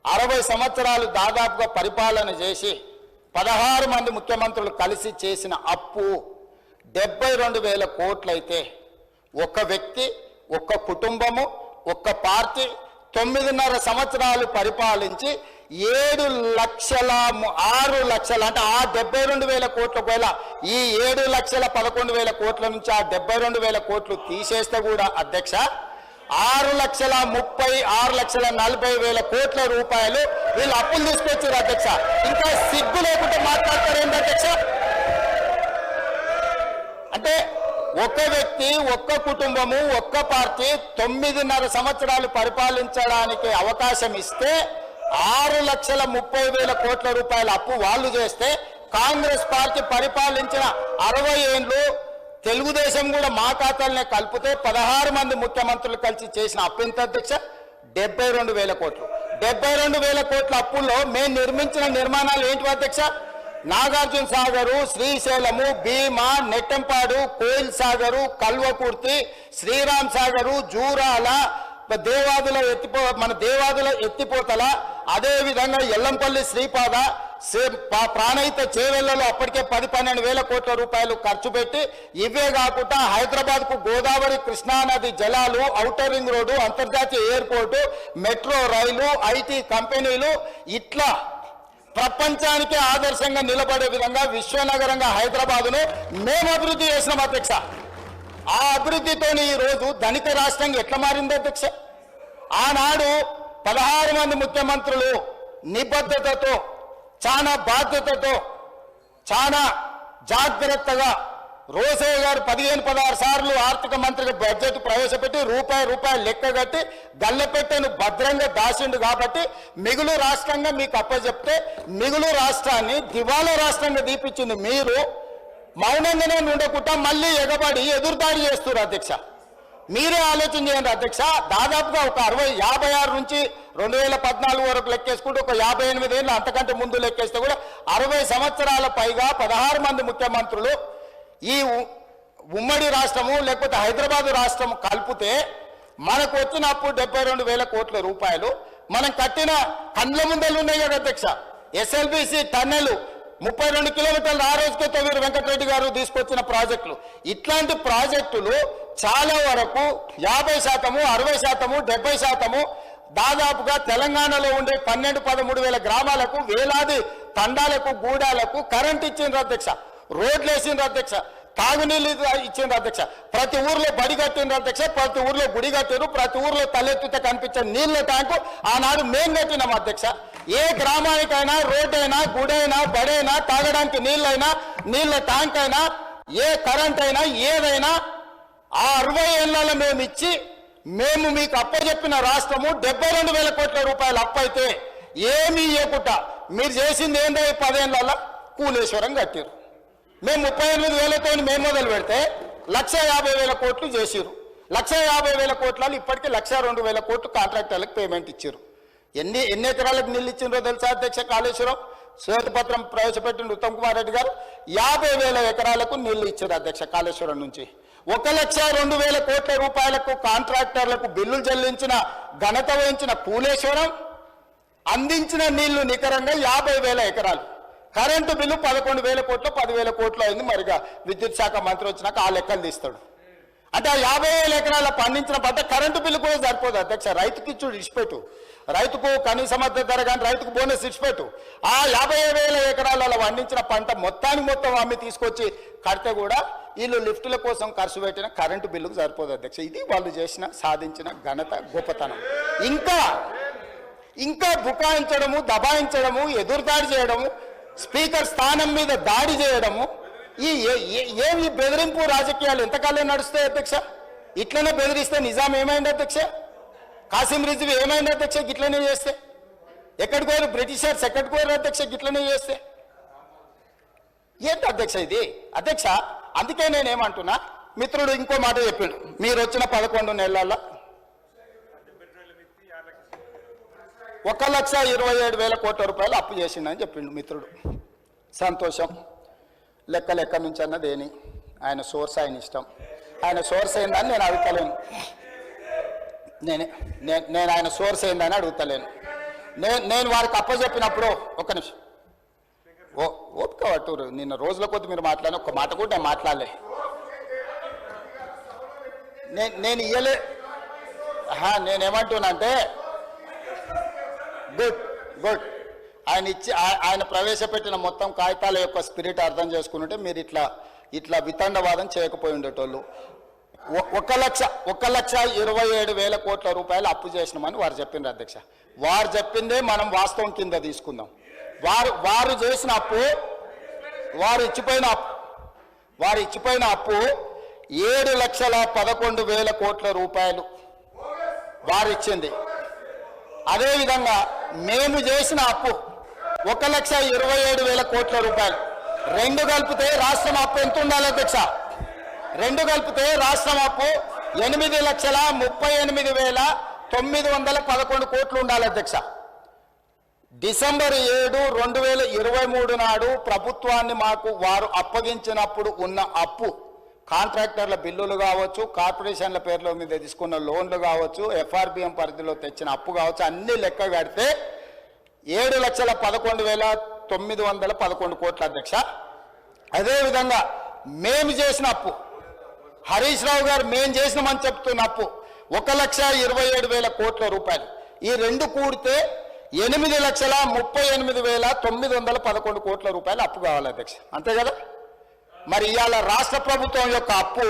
60 సంవత్సరాలు దాదాపుగా పరిపాలన చేసి 16 మంది ముఖ్యమంత్రులు కలిసి చేసిన అప్పు 72,000 కోట్లయితే, ఒక వ్యక్తి, ఒక్క కుటుంబము, ఒక్క పార్టీ 9.5 సంవత్సరాలు పరిపాలించి 6 లక్షల అంటే ఆ 72,000 కోట్ల వేల ఈ 7,11,000 కోట్ల నుంచి ఆ 72,000 కోట్లు తీసేస్తే కూడా అధ్యక్ష 6,40,000 కోట్ల రూపాయలు వీళ్ళు అప్పులు తీసుకొచ్చారు అధ్యక్ష. ఇంకా సిగ్గు లేకుండా మాట్లాడతారు ఏంటి అధ్యక్ష? అంటే ఒక వ్యక్తి, ఒక్క కుటుంబము, ఒక్క పార్టీ 9.5 సంవత్సరాలు పరిపాలించడానికి అవకాశం ఇస్తే 6,30,000 కోట్ల రూపాయల అప్పు వాళ్ళు చేస్తే, కాంగ్రెస్ పార్టీ పరిపాలించిన 60 ఏళ్ళు తెలుగుదేశం కూడా మా ఖాతాలనే కలిపితే 16 మంది ముఖ్యమంత్రులు కలిసి చేసిన అప్పు ఎంత అధ్యక్ష? 72,000 కోట్లు. 72,000 కోట్ల అప్పుల్లో మేము నిర్మించిన నిర్మాణాలు ఏంటి అధ్యక్ష? నాగార్జున సాగరు, శ్రీశైలము, భీమా, నెట్టంపాడు, కోయిల్ సాగరు, కల్వకుర్తి, శ్రీరామ్ సాగరు, జూరాల, మన దేవాదుల ఎత్తిపోతల, అదేవిధంగా ఎల్లంపల్లి శ్రీపాద, ప్రాణహిత చేవెళ్లలో అప్పటికే 10-12,000 కోట్ల రూపాయలు ఖర్చు పెట్టి, ఇవే కాకుండా హైదరాబాద్కు గోదావరి కృష్ణానది జలాలు, ఔటర్ రింగ్ రోడ్డు, అంతర్జాతీయ ఎయిర్పోర్టు, మెట్రో రైలు, ఐటీ కంపెనీలు, ఇట్లా ప్రపంచానికి ఆదర్శంగా నిలబడే విధంగా విశ్వనగరంగా హైదరాబాదును మేము అభివృద్ధి చేసినాం అధ్యక్ష. ఆ అభివృద్ధితో ఈ రోజు ధనిక రాష్ట్రంగా ఎట్లా మారింది అధ్యక్ష? ఆనాడు 16 మంది ముఖ్యమంత్రులు నిబద్ధతతో, చాలా బాధ్యతతో, చాలా జాగ్రత్తగా, రోసయ్య గారు 15-16 సార్లు ఆర్థిక మంత్రిగా బడ్జెట్ ప్రవేశపెట్టి రూపాయి లెక్క కట్టి గల్లపెట్టెను భద్రంగా దాచిండు. కాబట్టి మిగులు రాష్ట్రంగా మీకు అప్పచెప్తే మిగులు రాష్ట్రాన్ని దివాలా రాష్ట్రంగా దీపించింది మీరు మౌనంగానే ఉండకుండా మళ్ళీ ఎగబడి ఎదురుదాడి చేస్తున్నారు అధ్యక్ష. మీరే ఆలోచన చేయండి అధ్యక్ష. దాదాపుగా ఒక 56 నుంచి 2014 వరకు లెక్కేసుకుంటే ఒక 58 ఏళ్ళు అంతకంటే ముందు లెక్కేస్తే కూడా 60 సంవత్సరాల పైగా 16 మంది ముఖ్యమంత్రులు ఈ ఉమ్మడి రాష్ట్రము లేకపోతే హైదరాబాదు రాష్ట్రం కలిపితే మనకు వచ్చిన అప్పు 72,000 కోట్ల రూపాయలు. మనం కట్టిన కండ్ల ముందలు ఉన్నాయి కదా అధ్యక్ష, ఎస్ఎల్బిసి టన్నెలు 32 కిలోమీటర్లు ఆ రోజుకే తొవ్వీరు వెంకటరెడ్డి గారు తీసుకొచ్చిన ప్రాజెక్టులు. ఇట్లాంటి ప్రాజెక్టులు చాలా వరకు 50%, 60%, 70% దాదాపుగా తెలంగాణలో ఉండే 12-13 వేల గ్రామాలకు, వేలాది తండాలకు, గూడాలకు కరెంట్ ఇచ్చిండ్రు అధ్యక్ష, రోడ్లు వేసిండ్రు అధ్యక్ష, తాగునీళ్ళు ఇచ్చిండ్రు అధ్యక్ష, ప్రతి ఊర్లో బడి కట్టిండ్రు అధ్యక్ష, ప్రతి ఊర్లో గుడి కట్టారు, ప్రతి ఊర్లో తలెత్తితే కనిపించే నీళ్ళ ట్యాంకు ఆనాడు మేము కట్టినాం అధ్యక్ష. ఏ గ్రామానికైనా రోడ్డైనా, గుడైనా, బడైనా, తాగడానికి నీళ్ళైనా, నీళ్ళ ట్యాంక్ అయినా, ఏ కరెంట్ అయినా, ఏదైనా ఆ 60 ఏళ్లలో మేము ఇచ్చి మేము మీకు అప్పచెప్పిన రాష్ట్రము 72,000 కోట్ల రూపాయలు అప్పు అయితే ఏమీ ఇవ్వకుండా మీరు చేసింది ఏందో 10 ఏళ్లలో కూలేశ్వరం కట్టారు. మేము 38,000తో మేము మొదలు పెడితే 1,50,000 కోట్లు చేసిరు. 1,50,000 కోట్లలో ఇప్పటికీ 1,02,000 కోట్లు కాంట్రాక్టర్లకు పేమెంట్ ఇచ్చారు. ఎన్ని ఎకరాలకు నీళ్ళు ఇచ్చిండ్రో తెలుసా అధ్యక్ష? కాళేశ్వరం శ్వేతపత్రం ప్రవేశపెట్టిన ఉత్తమ్ కుమార్ రెడ్డి గారు 50,000 ఎకరాలకు నీళ్లు ఇచ్చారు అధ్యక్ష కాళేశ్వరం నుంచి. 1,02,000 కోట్ల రూపాయలకు కాంట్రాక్టర్లకు బిల్లులు చెల్లించిన ఘనత వహించిన కూలేశ్వరం అందించిన నీళ్లు నికరంగా 50,000 ఎకరాలు. కరెంటు బిల్లు 11,000 కోట్లు 10,000 కోట్లు అయింది. మరిగా విద్యుత్ శాఖ మంత్రి వచ్చినాక ఆ లెక్కలు తీస్తాడు. అంటే ఆ 50,000 ఎకరాల పండించిన పంట కరెంటు బిల్లు కూడా సరిపోదు అధ్యక్ష. రైతుకి ఇచ్చుడు ఇచ్చిపెట్టు, రైతుకు కనీస మద్దతు ధర కానీ రైతుకు బోనస్ ఇచ్చిపెట్టు. ఆ 50,000 ఎకరాలలో పండించిన పంట మొత్తం అమ్మి తీసుకొచ్చి కడితే కూడా వీళ్ళు లిఫ్టుల కోసం ఖర్చు పెట్టిన కరెంటు బిల్లుకు సరిపోదు అధ్యక్ష. ఇది వాళ్ళు సాధించిన ఘనత గొప్పతనం. ఇంకా బుకాయించడము, దబాయించడము, ఎదురుదాడి చేయడము, స్పీకర్ స్థానం మీద దాడి చేయడము, ఏమి బెదిరింపు రాజకీయాలు ఎంతకాలం నడుస్తాయి అధ్యక్ష? ఇట్లనే బెదిరిస్తే నిజాం ఏమైంది అధ్యక్ష? కాసిం రిజ్వీ ఏమైంది అధ్యక్ష? గిట్లనే చేస్తే ఎక్కడికి పోయారు బ్రిటిషర్స్? ఎక్కడికి పోయారు అధ్యక్ష గిట్లనే చేస్తే? ఏంటి అధ్యక్ష ఇది? అధ్యక్ష అందుకే నేనేమంటున్నా, మిత్రుడు ఇంకో మాట చెప్పిండు, మీరు వచ్చిన 11 నెలల్లో 1,27,000 కోట్ల రూపాయలు అప్పు చేసిండని చెప్పిండు మిత్రుడు. సంతోషం. లెక్క నుంచి అన్నదేని ఆయన సోర్స్, ఆయన ఇష్టం. ఆయన సోర్స్ ఏందని నేను అడుగుతలేను. నేను ఆయన సోర్స్ ఏందని అడుగుతలేను. నేను వారికి అప్పచెప్పినప్పుడు ఒక్క నిమిషం ఓపిక పట్టురు. నిన్న రోజుల కొద్ది మీరు మాట్లాడిన ఒక్క మాట కూడా నేను మాట్లాడలే. నేను ఇయ్యలే. నేనేమంటున్నా అంటే గుడ్ ఆయన ప్రవేశపెట్టిన మొత్తం కాగితాల యొక్క స్పిరిట్ అర్థం చేసుకుంటే మీరు ఇట్లా వితండవాదం చేయకపోయి ఉండేటోళ్ళు. 1,27,000 కోట్ల రూపాయలు అప్పు చేసినామని వారు చెప్పిండ్రు అధ్యక్ష. వారు చెప్పిందే మనం వాస్తవం కింద తీసుకుందాం. వారు చేసిన అప్పు, వారు ఇచ్చిపోయిన అప్పు 7,11,000 కోట్ల రూపాయలు వారు ఇచ్చింది. అదేవిధంగా మేము చేసిన అప్పు 1,27,000 కోట్ల రూపాయలు. రెండు కలిపితే రాష్ట్రం అప్పు ఎంత ఉండాలి అధ్యక్ష? రెండు కలిపితే రాష్ట్రం అప్పు 8,38,911 కోట్లు ఉండాలి అధ్యక్ష. డిసెంబర్ 7, 2023 నాడు ప్రభుత్వాన్ని మాకు వారు అప్పగించినప్పుడు ఉన్న అప్పు, కాంట్రాక్టర్ల బిల్లులు కావచ్చు, కార్పొరేషన్ల పేర్ల మీద తీసుకున్న లోన్లు కావచ్చు, FRBM పరిధిలో తెచ్చిన అప్పు కావచ్చు, అన్ని లెక్క కడితే 7,11,911 కోట్ల అధ్యక్ష. అదేవిధంగా మేము చేసిన అప్పు, హరీష్ రావు గారు మేము చేసినామని చెప్తున్న అప్పు 1,27,000 కోట్ల రూపాయలు. ఈ రెండు కూడితే 8,38,911 కోట్ల రూపాయలు అప్పు కావాలి అధ్యక్ష. అంతే కదా? మరి ఇవాళ రాష్ట్ర ప్రభుత్వం యొక్క అప్పు,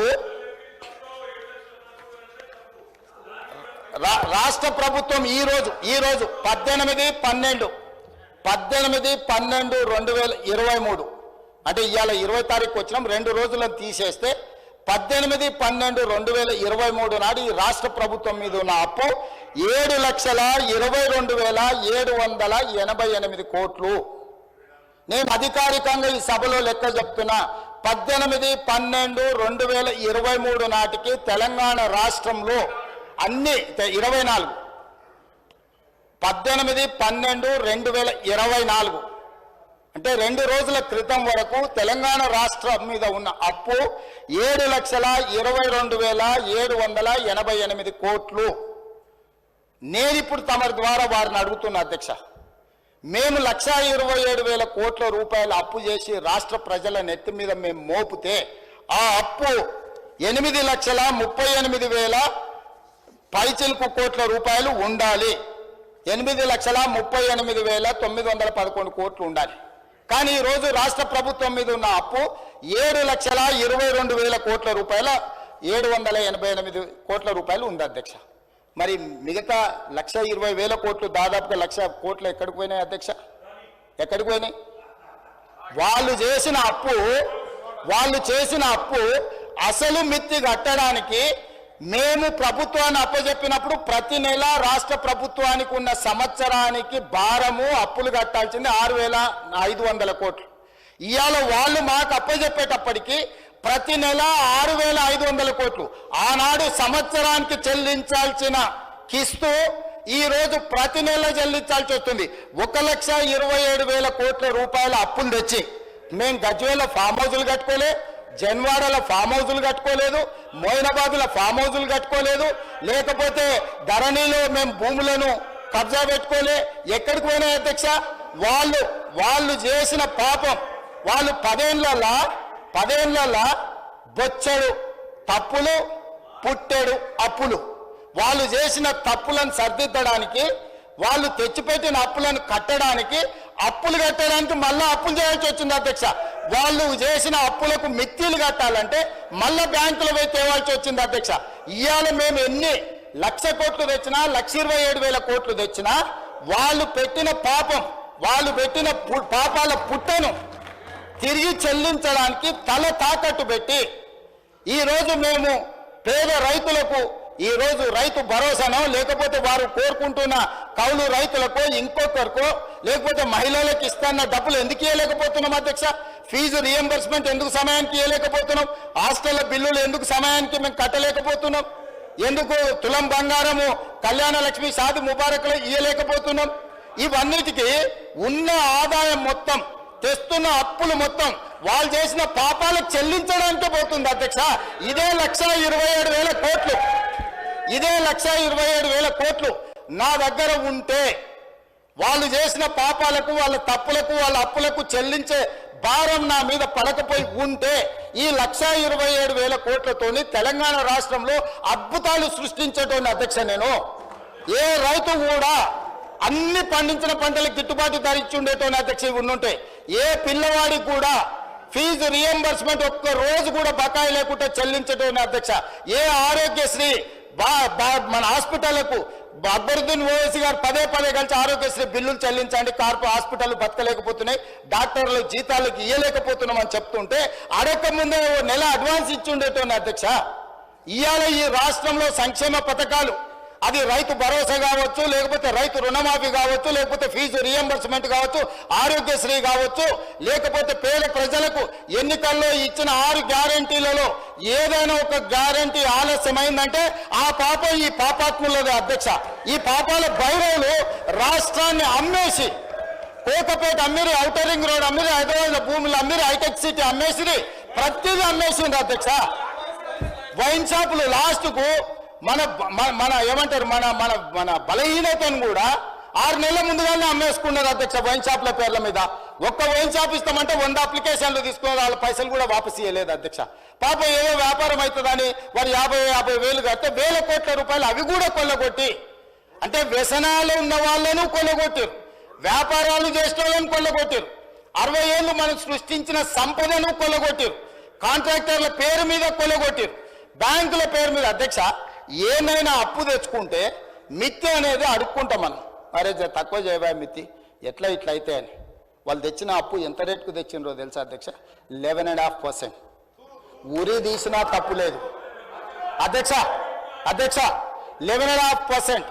రాష్ట్ర ప్రభుత్వం ఈ రోజు 18/12/2023 అంటే ఇవాళ 20 తారీఖు వచ్చినాం, 2 రోజులను తీసేస్తే 18/12/2023 నాడు ఈ రాష్ట్ర ప్రభుత్వం మీద ఉన్న అప్పు 7,22,788 కోట్లు. నేను అధికారికంగా ఈ సభలో లెక్క చెప్తున్నా. 18/12/2023 నాటికి తెలంగాణ రాష్ట్రంలో అన్ని 24 18/12/2024 అంటే 2 రోజుల క్రితం వరకు తెలంగాణ రాష్ట్రం మీద ఉన్న అప్పు 7,22,788 కోట్లు. నేను ఇప్పుడు తమరి ద్వారా వారిని అడుగుతున్నా అధ్యక్ష, మేము 1,27,000 కోట్ల రూపాయలు అప్పు చేసి రాష్ట్ర ప్రజల నెత్తి మీద మేము మోపితే ఆ అప్పు 8,38,000 పైచిలుకు కోట్ల రూపాయలు ఉండాలి. 8,38,911 కోట్లు ఉండాలి. కానీ ఈరోజు రాష్ట్ర ప్రభుత్వం మీద ఉన్న అప్పు 7,22,000 కోట్ల రూపాయల 788 కోట్ల రూపాయలు ఉంది అధ్యక్ష. మరి మిగతా 1,20,000 కోట్లు, దాదాపుగా 1,00,000 కోట్లు ఎక్కడికి పోయినాయి అధ్యక్ష? ఎక్కడికి పోయినాయి? వాళ్ళు చేసిన అప్పు అసలు మిత్తి కట్టడానికి మేము ప్రభుత్వాన్ని అప్పచెప్పినప్పుడు ప్రతి నెల రాష్ట్ర ప్రభుత్వానికి ఉన్న సంవత్సరానికి భారము అప్పులు కట్టాల్సింది 6,500 కోట్లు. ఇవాళ వాళ్ళు మాకు అప్పచెప్పేటప్పటికి ప్రతి నెల 6,500 కోట్లు. ఆనాడు సంవత్సరానికి చెల్లించాల్సిన కిస్తు ఈ రోజు ప్రతి నెల చెల్లించాల్సి వస్తుంది. 1,27,000 కోట్ల రూపాయల అప్పులు తెచ్చి మేము గజ్వేల్లో ఫామ్ హౌజులు కట్టుకోలే, జన్వాడల ఫామ్ హౌజులు కట్టుకోలేదు, మోయినాబాద్లో ఫామ్ హౌజులు కట్టుకోలేదు, లేకపోతే ధరణిలో మేము భూములను కబ్జా పెట్టుకోలే. ఎక్కడికి పోయినా అధ్యక్ష వాళ్ళు చేసిన పాపం, వాళ్ళు 10 ఏళ్ళ బొచ్చడు తప్పులు పుట్టెడు అప్పులు. వాళ్ళు చేసిన తప్పులను సరిదిద్దడానికి, వాళ్ళు తెచ్చిపెట్టిన అప్పులను కట్టడానికి, అప్పులు కట్టడానికి మళ్ళా అప్పులు చేయాల్సి వచ్చింది అధ్యక్ష. వాళ్ళు చేసిన అప్పులకు మిత్తిలు కట్టాలంటే మళ్ళా బ్యాంకులో పోయి తేవాల్సి వచ్చింది అధ్యక్ష. ఇవాళ మేము ఎన్ని 1,00,000 కోట్లు తెచ్చినా, 1,27,000 కోట్లు తెచ్చినా, వాళ్ళు పెట్టిన పాపం, వాళ్ళు పెట్టిన పాపాల పుట్టను తిరిగి చెల్లించడానికి తల తాకట్టు పెట్టి ఈరోజు మేము పేద రైతులకు ఈరోజు రైతు భరోసానో, లేకపోతే వారు కోరుకుంటున్న కౌలు రైతులకో, ఇంకొకరికో, లేకపోతే మహిళలకు ఇస్తున్న డబ్బులు ఎందుకు ఇవ్వలేకపోతున్నాం అధ్యక్ష? ఫీజు రియంబర్స్మెంట్ ఎందుకు సమయానికి ఇవ్వలేకపోతున్నాం? హాస్టల్ బిల్లులు ఎందుకు సమయానికి మేము కట్టలేకపోతున్నాం? ఎందుకు తులం బంగారము కళ్యాణ లక్ష్మి షాది ముబారక్లో ఇవ్వలేకపోతున్నాం? ఇవన్నిటికీ ఉన్న ఆదాయం మొత్తం, తెస్తున్న అప్పులు మొత్తం వాళ్ళు చేసిన పాపాలకు చెల్లించడానికి పోతుంది అధ్యక్ష. ఇదే 1,27,000 కోట్లు, ఇదే 1,27,000 కోట్లు నా దగ్గర ఉంటే, వాళ్ళు చేసిన పాపాలకు, వాళ్ళ తప్పులకు, వాళ్ళ అప్పులకు చెల్లించే భారం నా మీద పడకపోయి ఉంటే, ఈ 1,27,000 కోట్లతోని తెలంగాణ రాష్ట్రంలో అద్భుతాలు సృష్టించేటోని అధ్యక్ష. నేను ఏ రైతు కూడా అన్ని పండించిన పంటలకు గిట్టుబాటు ధర ఇచ్చి ఉండేటోని అధ్యక్ష ఉండుంటే, ఏ పిల్లవాడికి కూడా ఫీజు రియంబర్స్మెంట్ ఒక్క రోజు కూడా బకాయి లేకుండా చెల్లించటోని అధ్యక్ష. ఏ ఆరోగ్యశ్రీ మన హాస్పిటళ్లకు అక్బరుద్దీన్ ఓవైసీ గారు పదే కలిసి ఆరోగ్యశ్రీ బిల్లులు చెల్లించండి, కార్పొరేట్ హాస్పిటల్ బతకలేకపోతున్నాయి, డాక్టర్లు జీతాలకు ఇవ్వలేకపోతున్నాం అని చెప్తుంటే, అడగక ముందే నెల అడ్వాన్స్ ఇచ్చి ఉండేటోని అధ్యక్ష. ఇవాళ ఈ రాష్ట్రంలో సంక్షేమ పథకాలు, అది రైతు భరోసా కావచ్చు, లేకపోతే రైతు రుణమాఫీ కావచ్చు, లేకపోతే ఫీజు రియంబర్స్మెంట్ కావచ్చు, ఆరోగ్యశ్రీ కావచ్చు, లేకపోతే పేద ప్రజలకు ఎన్నికల్లో ఇచ్చిన 6 గ్యారంటీలలో ఏదైనా ఒక గ్యారంటీ ఆలస్యమైందంటే ఆ పాపం ఈ పాపాత్ములదే అధ్యక్ష. ఈ పాపాల భైరవులు రాష్ట్రాన్ని అమ్మేసి, కోకపేట అమ్మిరి, ఔటర్ రింగ్ రోడ్ అమ్మిరి, హైదరాబాద్ భూములు అమ్మిరి, హైటెక్ సిటీ అమ్మేసిరి, ప్రతిదీ అమ్మేసింది అధ్యక్ష. వైన్ షాపులు లాస్ట్కు మన ఏమంటారు, మన బలహీనతను కూడా 6 నెలల ముందుగానే అమ్మేసుకున్నారు అధ్యక్ష వైన్ షాప్ల పేర్ల మీద. ఒక్క వైన్ షాప్ ఇస్తామంటే 100 అప్లికేషన్లు తీసుకున్నారు, వాళ్ళ పైసలు కూడా వాపసు ఇవ్వలేదు అధ్యక్ష. పాపం ఏదో వ్యాపారం అవుతుందని వారు 50,000 కడితే 1,000 కోట్ల రూపాయలు అవి కూడా కొల్లగొట్టి, అంటే వ్యసనాలు ఉన్న వాళ్ళను కొల్లగొట్టారు, వ్యాపారాలు చేసిన వాళ్ళని కొల్లగొట్టారు, 60 ఏళ్ళు మనం సృష్టించిన సంపదను కొల్లగొట్టారు, కాంట్రాక్టర్ల పేరు మీద కొల్లగొట్టారు, బ్యాంకుల పేరు మీద అధ్యక్ష. ఏమైనా అప్పు తెచ్చుకుంటే మిత్తి అనేది అడుక్కుంటాం మనం, అరే తక్కువ చేయబా మిత్తి, ఎట్లా ఇట్లా అయితే అని. వాళ్ళు తెచ్చిన అప్పు ఎంత రేటుకు తెచ్చినరో తెలుసా అధ్యక్ష? 11.5%. ఉరి తీసినా తప్పు లేదు అధ్యక్ష. 11.5%.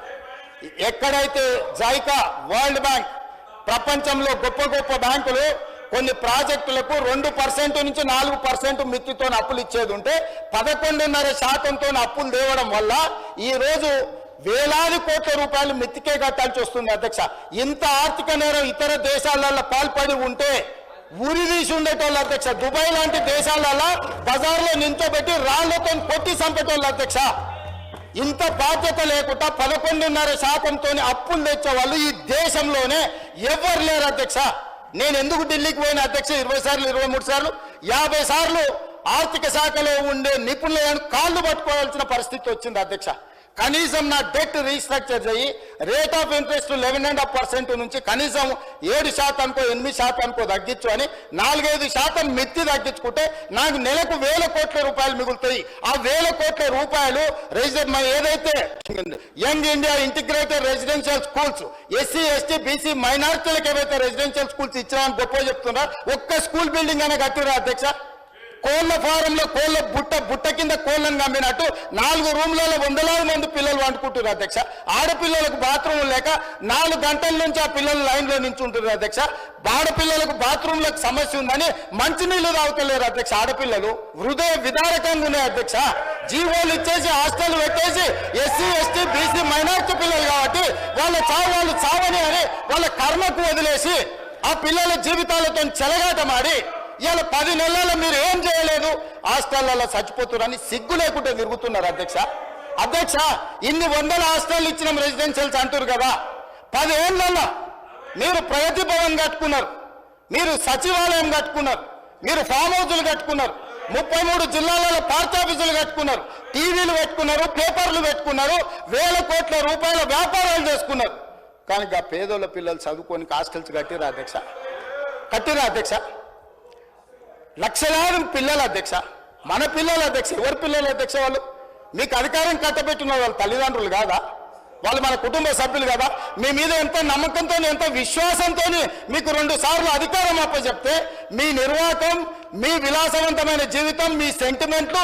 ఎక్కడైతే జైకా, వరల్డ్ బ్యాంక్, ప్రపంచంలో గొప్ప బ్యాంకులు కొన్ని ప్రాజెక్టులకు 2% నుంచి 4% మిత్తితో అప్పులు ఇచ్చేది ఉంటే 11.5%తో అప్పులు తేవడం వల్ల ఈ రోజు వేలాది కోట్ల రూపాయలు మిత్తికే కట్టాల్సి వస్తుంది అధ్యక్ష. ఇంత ఆర్థిక నేరం ఇతర దేశాలలో పాల్పడి ఉంటే ఉరి తీసి ఉండేటోళ్ళు అధ్యక్ష. దుబాయ్ లాంటి దేశాలలో బజార్లో నించోబెట్టి రాళ్లతో కొట్టి చంపేటోళ్ళు అధ్యక్ష. ఇంత బాధ్యత లేకుండా 11.5%తో అప్పులు తెచ్చేవాళ్ళు ఈ దేశంలోనే ఎవరు లేరు అధ్యక్ష. నేను ఎందుకు ఢిల్లీకి పోయిన అధ్యక్ష 20 సార్లు 23 సార్లు 50 సార్లు ఆర్థిక శాఖలో ఉండే నిపుణులను కాళ్ళు పట్టుకోవాల్సిన పరిస్థితి వచ్చింది అధ్యక్ష. కనీసం నా డెట్ రీస్ట్రక్చర్ చేయి, రేట్ ఆఫ్ ఇంట్రెస్ట్ 11.5% నుంచి కనీసం 7%కో 8%కో తగ్గించు అని 4-5% మిత్తి తగ్గించుకుంటే నాకు నెలకు 1,000 కోట్ల రూపాయలు మిగులుతాయి. ఆ 1,000 కోట్ల రూపాయలు ఏదైతే young India integrated residential schools, SC ST BC మైనారిటీలకు ఏవైతే రెసిడెన్షియల్ స్కూల్స్ ఇచ్చామని గొప్ప చెప్తున్నా, ఒక్క స్కూల్ బిల్డింగ్ అనే కట్టిరా అధ్యక్ష. కోళ్ల ఫారంలో కోళ్ల బుట్ట కింద కోళ్లను కమ్మినట్టు 4 రూమ్లలో 100,000 మంది పిల్లలు వండుకుంటారు అధ్యక్ష. ఆడపిల్లలకు బాత్రూమ్ లేక 4 గంటల నుంచి ఆ పిల్లలు లైన్లో నించుంటారు అధ్యక్ష. ఆడపిల్లలకు బాత్రూంలకు సమస్య ఉందని మంచినీళ్లు తాగుతలేరు అధ్యక్ష. ఆడపిల్లలు హృదయ విదారకంగా ఉన్నాయి అధ్యక్ష. జీవోలు ఇచ్చేసి హాస్టల్ పెట్టేసి ఎస్సీ ఎస్టీ బీసీ మైనారిటీ పిల్లలు కాబట్టి వాళ్ళు చావని అని వాళ్ళ కర్మకు వదిలేసి ఆ పిల్లల జీవితాలతో చెలగాటమాడి ఇవాళ 10 నెలల్లో మీరు ఏం చేయలేదు, హాస్టళ్లలో చచ్చిపోతున్నారని సిగ్గు లేకుండా తిరుగుతున్నారు అధ్యక్ష. అధ్యక్ష, ఇన్ని వందల హాస్టల్ ఇచ్చినాం రెసిడెన్షియల్స్ అంటారు కదా, 10 ఏళ్లలో మీరు ప్రగతి భవన్ కట్టుకున్నారు, మీరు సచివాలయం కట్టుకున్నారు, మీరు ఫామ్ హౌజులు కట్టుకున్నారు, 33 జిల్లాలలో పార్టీ ఆఫీసులు కట్టుకున్నారు, టీవీలు పెట్టుకున్నారు, పేపర్లు పెట్టుకున్నారు, వేల కోట్ల రూపాయల వ్యాపారాలు చేసుకున్నారు. కానీ ఆ పేదోళ్ళ పిల్లలు చదువుకొని హాస్టల్స్ కట్టిరా అధ్యక్ష? కట్టిరా అధ్యక్ష? లక్షలాది పిల్లలు అధ్యక్ష, మన పిల్లలు అధ్యక్ష. ఎవరి పిల్లలు అధ్యక్ష? వాళ్ళు మీకు అధికారం కట్టబెట్టిన వాళ్ళ తల్లిదండ్రులు కాదా? వాళ్ళు మన కుటుంబ సభ్యులు కదా? మీ మీద ఎంత నమ్మకంతో, ఎంత విశ్వాసంతో మీకు 2 సార్లు అధికారం అప్పచెప్తే మీ నిర్వాహకం, మీ విలాసవంతమైన జీవితం, మీ సెంటిమెంట్లు,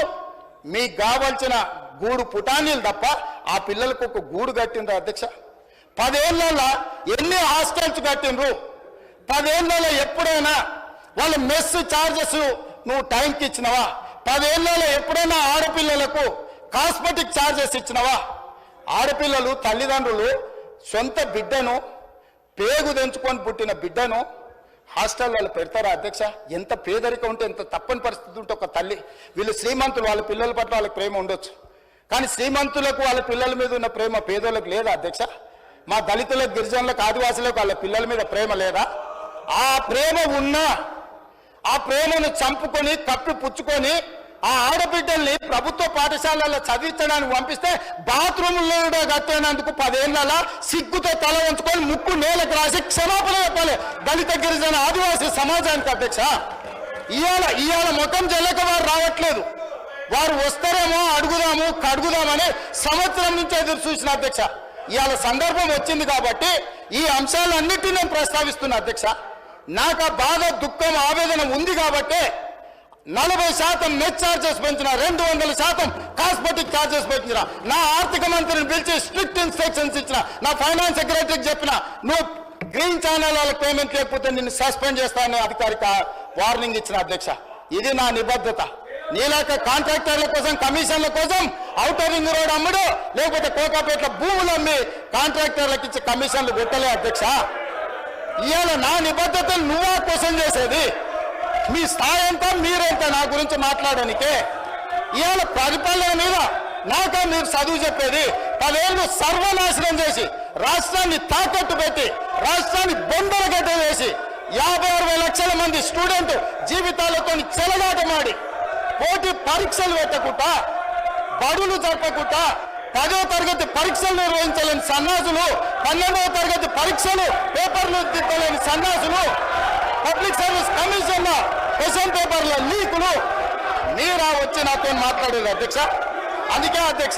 మీకు కావాల్సిన గూడు పుటానీలు తప్ప ఆ పిల్లలకు ఒక గూడు కట్టిండ్రు అధ్యక్ష? 10 ఏళ్లలో ఎన్ని హాస్టల్స్ కట్టిండ్రు? 10 ఏళ్లలో ఎప్పుడైనా వాళ్ళ మెస్ ఛార్జెస్ నువ్వు టైంకి ఇచ్చినవా? 10 ఏళ్లలో ఎప్పుడైనా ఆడపిల్లలకు కాస్మెటిక్ ఛార్జెస్ ఇచ్చినవా? ఆడపిల్లలు తల్లిదండ్రులు సొంత బిడ్డను, పేగు తెంచుకొని పుట్టిన బిడ్డను హాస్టల్లో పెడతారా అధ్యక్ష? ఎంత పేదరికం ఉంటే, ఎంత తప్పని పరిస్థితి ఉంటే ఒక తల్లి, వీళ్ళు శ్రీమంతులు, వాళ్ళ పిల్లల పట్ల వాళ్ళకి ప్రేమ ఉండొచ్చు, కానీ శ్రీమంతులకు వాళ్ళ పిల్లల మీద ఉన్న ప్రేమ పేదోళ్ళకి లేదా అధ్యక్ష? మా దళితులకు, గిరిజనులకు, ఆదివాసులకు వాళ్ళ పిల్లల మీద ప్రేమ లేదా? ఆ ప్రేమ ఉన్నా ఆ ప్రేమను చంపుకొని కప్పి పుచ్చుకొని ఆ ఆడబిడ్డల్ని ప్రభుత్వ పాఠశాలలో చదివించడానికి పంపిస్తే బాత్రూంలో కట్టేనందుకు 10 ఏళ్లలో సిగ్గుతో తల వంచుకొని ముక్కు నేలకు రాసి క్షమాపణ చెప్పాలి దళిత, గిరిజన, ఆదివాసీ సమాజానికి అధ్యక్ష. ఇవాళ ముఖం చెల్లక వారు రావట్లేదు, వారు వస్తారేమో అడుగుదాము కడుగుదామని సంవత్సరం నుంచి ఎదురు చూసిన అధ్యక్ష. ఇవాళ సందర్భం వచ్చింది కాబట్టి ఈ అంశాలన్నిటినీ నేను ప్రస్తావిస్తున్నా అధ్యక్ష. నాకు ఆ బాధ, దుఃఖం, ఆవేదన ఉంది కాబట్టి 40% నెట్ ఛార్జెస్ పెంచిన, 200% కాస్మెటిక్ ఛార్జెస్ పెంచిన, నా ఆర్థిక మంత్రిని పిలిచి స్ట్రిక్ట్ ఇన్స్ట్రక్షన్స్ ఇచ్చిన, నా ఫైనాన్స్ సెక్రటరీకి చెప్పిన, నువ్వు గ్రీన్ ఛానల్ వాళ్ళకి పేమెంట్ లేకపోతే నిన్ను సస్పెండ్ చేస్తానని అధికారిక వార్నింగ్ ఇచ్చిన అధ్యక్ష. ఇది నా నిబద్ధత. నీలాక కాంట్రాక్టర్ల కోసం, కమిషన్ల కోసం ఔటర్ రింగ్ రోడ్ అమ్ముడు, లేకపోతే కోకాపేట్ల భూములు అమ్మి కాంట్రాక్టర్లకు ఇచ్చి కమిషన్లు పెట్టలే అధ్యక్ష. ఇవాళ నా నిబద్ధతను నువ్వా క్వశ్చన్ చేసేది? మీ స్థాయి ఎంత, మీరెంత నా గురించి మాట్లాడడానికే? ఇవాళ పరిపాలన మీద నాకా మీరు చదువు చెప్పేది? 10 ఏళ్ళు సర్వనాశనం చేసి, రాష్ట్రాన్ని తాకట్టు పెట్టి, రాష్ట్రాన్ని బొందరగడ్డ వేసి, 50-60 లక్షల మంది స్టూడెంట్ జీవితాలతో చెలగాటమాడి, పోటీ పరీక్షలు పెట్టకుండా, బడులు జరపకుండా, 10వ తరగతి పరీక్షలు నిర్వహించలేని సన్నాసులు, 12వ తరగతి పరీక్షలు పేపర్లు దిద్దలేని సన్నాసులు, పబ్లిక్ సర్వీస్ కమిషన్ క్వశ్చన్ పేపర్ల లీకులు, మీరా వచ్చి నాతో మాట్లాడేది అధ్యక్ష. అందుకే అధ్యక్ష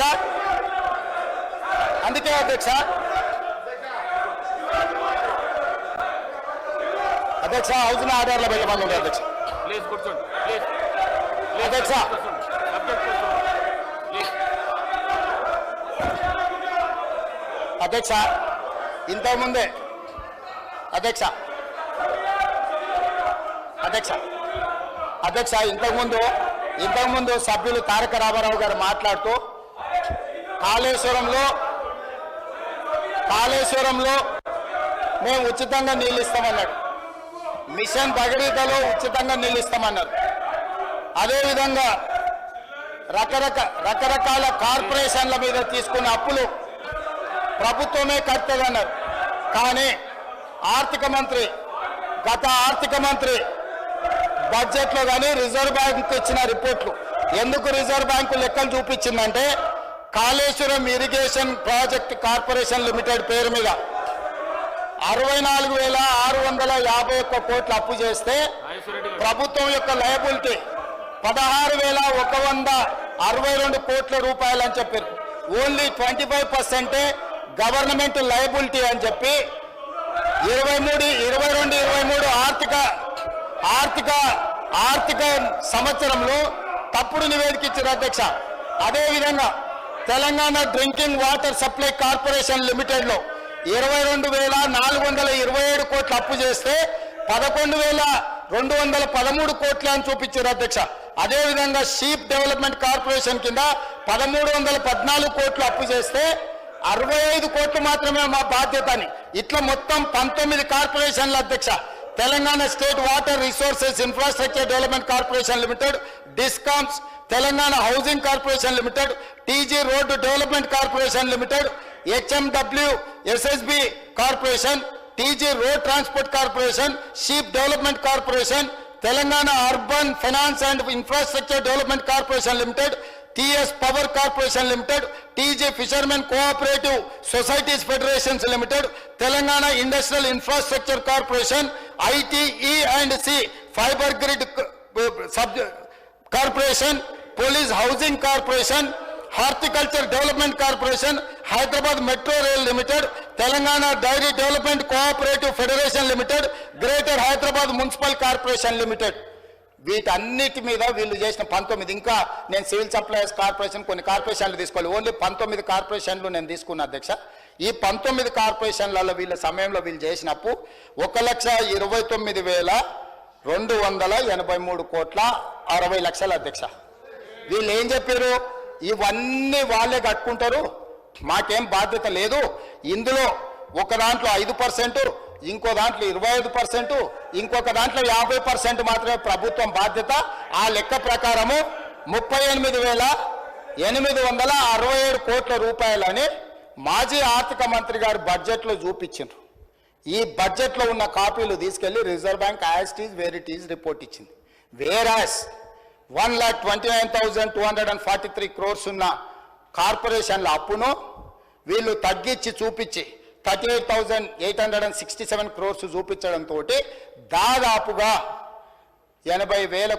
హౌస్ ఆర్డర్లో పెట్టమని ఉంది అధ్యక్ష. ప్లీజ్ కూర్చోండి, ప్లీజ్. అధ్యక్ష, అధ్యక్ష ఇంతకుముందే అధ్యక్ష ఇంతకుముందు సభ్యులు తారక రామారావు గారు మాట్లాడుతూ కాళేశ్వరంలో మేము ఉచితంగా నీళ్ళు ఇస్తామన్నాడు, మిషన్ భగీరథలో ఉచితంగా నీళ్ళు ఇస్తామన్నారు. అదేవిధంగా రకరకాల కార్పొరేషన్ల మీద తీసుకున్న అప్పులు ప్రభుత్వమే కట్టదన్నారు. కానీ గత ఆర్థిక మంత్రి బడ్జెట్లో కానీ రిజర్వ్ బ్యాంకు ఇచ్చిన రిపోర్ట్లు, ఎందుకు రిజర్వ్ బ్యాంకు లెక్కలు చూపించిందంటే, Kaleshwaram irrigation project corporation limited పేరు మీద 64,651 కోట్లు అప్పు చేస్తే ప్రభుత్వం యొక్క లయబిలిటీ 16,162 కోట్ల రూపాయలు అని చెప్పారు. ఓన్లీ 25% గవర్నమెంట్ లయబిలిటీ అని చెప్పి 22-23 ఆర్థిక సంవత్సరంలో తప్పుడు నివేదిక ఇచ్చారు అధ్యక్ష. అదేవిధంగా Telangana drinking water supply corporation limited లో 22,427 కోట్లు అప్పు చేస్తే 11,213 కోట్లు అని చూపించారు అధ్యక్ష. అదేవిధంగా షీప్ డెవలప్మెంట్ కార్పొరేషన్ కింద 1,314 కోట్లు అప్పు చేస్తే 65 కోట్లు మాత్రమే మా బాధ్యత అని, ఇట్లా మొత్తం 19 కార్పొరేషన్ల అధ్యక్ష Telangana state water resources infrastructure development corporation limited, discoms, Telangana housing corporation limited, TG road development corporation limited, HMW SSB corporation, TG road transport corporation, sheep development corporation, Telangana urban finance and infrastructure development corporation limited, TS power corporation limited, TG fishermen cooperative societies federations limited, Telangana industrial infrastructure corporation, ITE and C fibre grid corporation, police housing corporation, horticulture development corporation, Hyderabad metro rail limited, Telangana dairy development cooperative federation limited, greater Hyderabad municipal corporation limited. వీటన్నిటి మీద వీళ్ళు చేసిన 19, ఇంకా నేను civil supplies corporation కొన్ని కార్పొరేషన్లు తీసుకోవాలి, only 19 కార్పొరేషన్లు నేను తీసుకున్నా అధ్యక్ష. ఈ 19 కార్పొరేషన్లలో వీళ్ళ సమయంలో వీళ్ళు చేసినప్పు 1,29,283 కోట్ల 60 లక్షలు అధ్యక్ష. వీళ్ళు ఏం చెప్పారు, ఇవన్నీ వాళ్ళే కట్టుకుంటారు, మాకేం బాధ్యత లేదు, ఇందులో ఒక దాంట్లో 5%, ఇంకో దాంట్లో 25%, ఇంకొక దాంట్లో 50% మాత్రమే ప్రభుత్వం బాధ్యత. ఆ లెక్క ప్రకారము 38,867 కోట్ల రూపాయలని మాజీ ఆర్థిక మంత్రి గారు బడ్జెట్లో చూపించారు. ఈ బడ్జెట్లో ఉన్న కాపీలు తీసుకెళ్లి reserve bank as it is where it is report ఇచ్చింది. వేరాస్ 1,29,243 crores ఉన్న కార్పొరేషన్ల అప్పును వీళ్ళు తగ్గించి చూపించి 38,867 crores చూపించడంతో దాదాపుగా 80,000 కోట్ల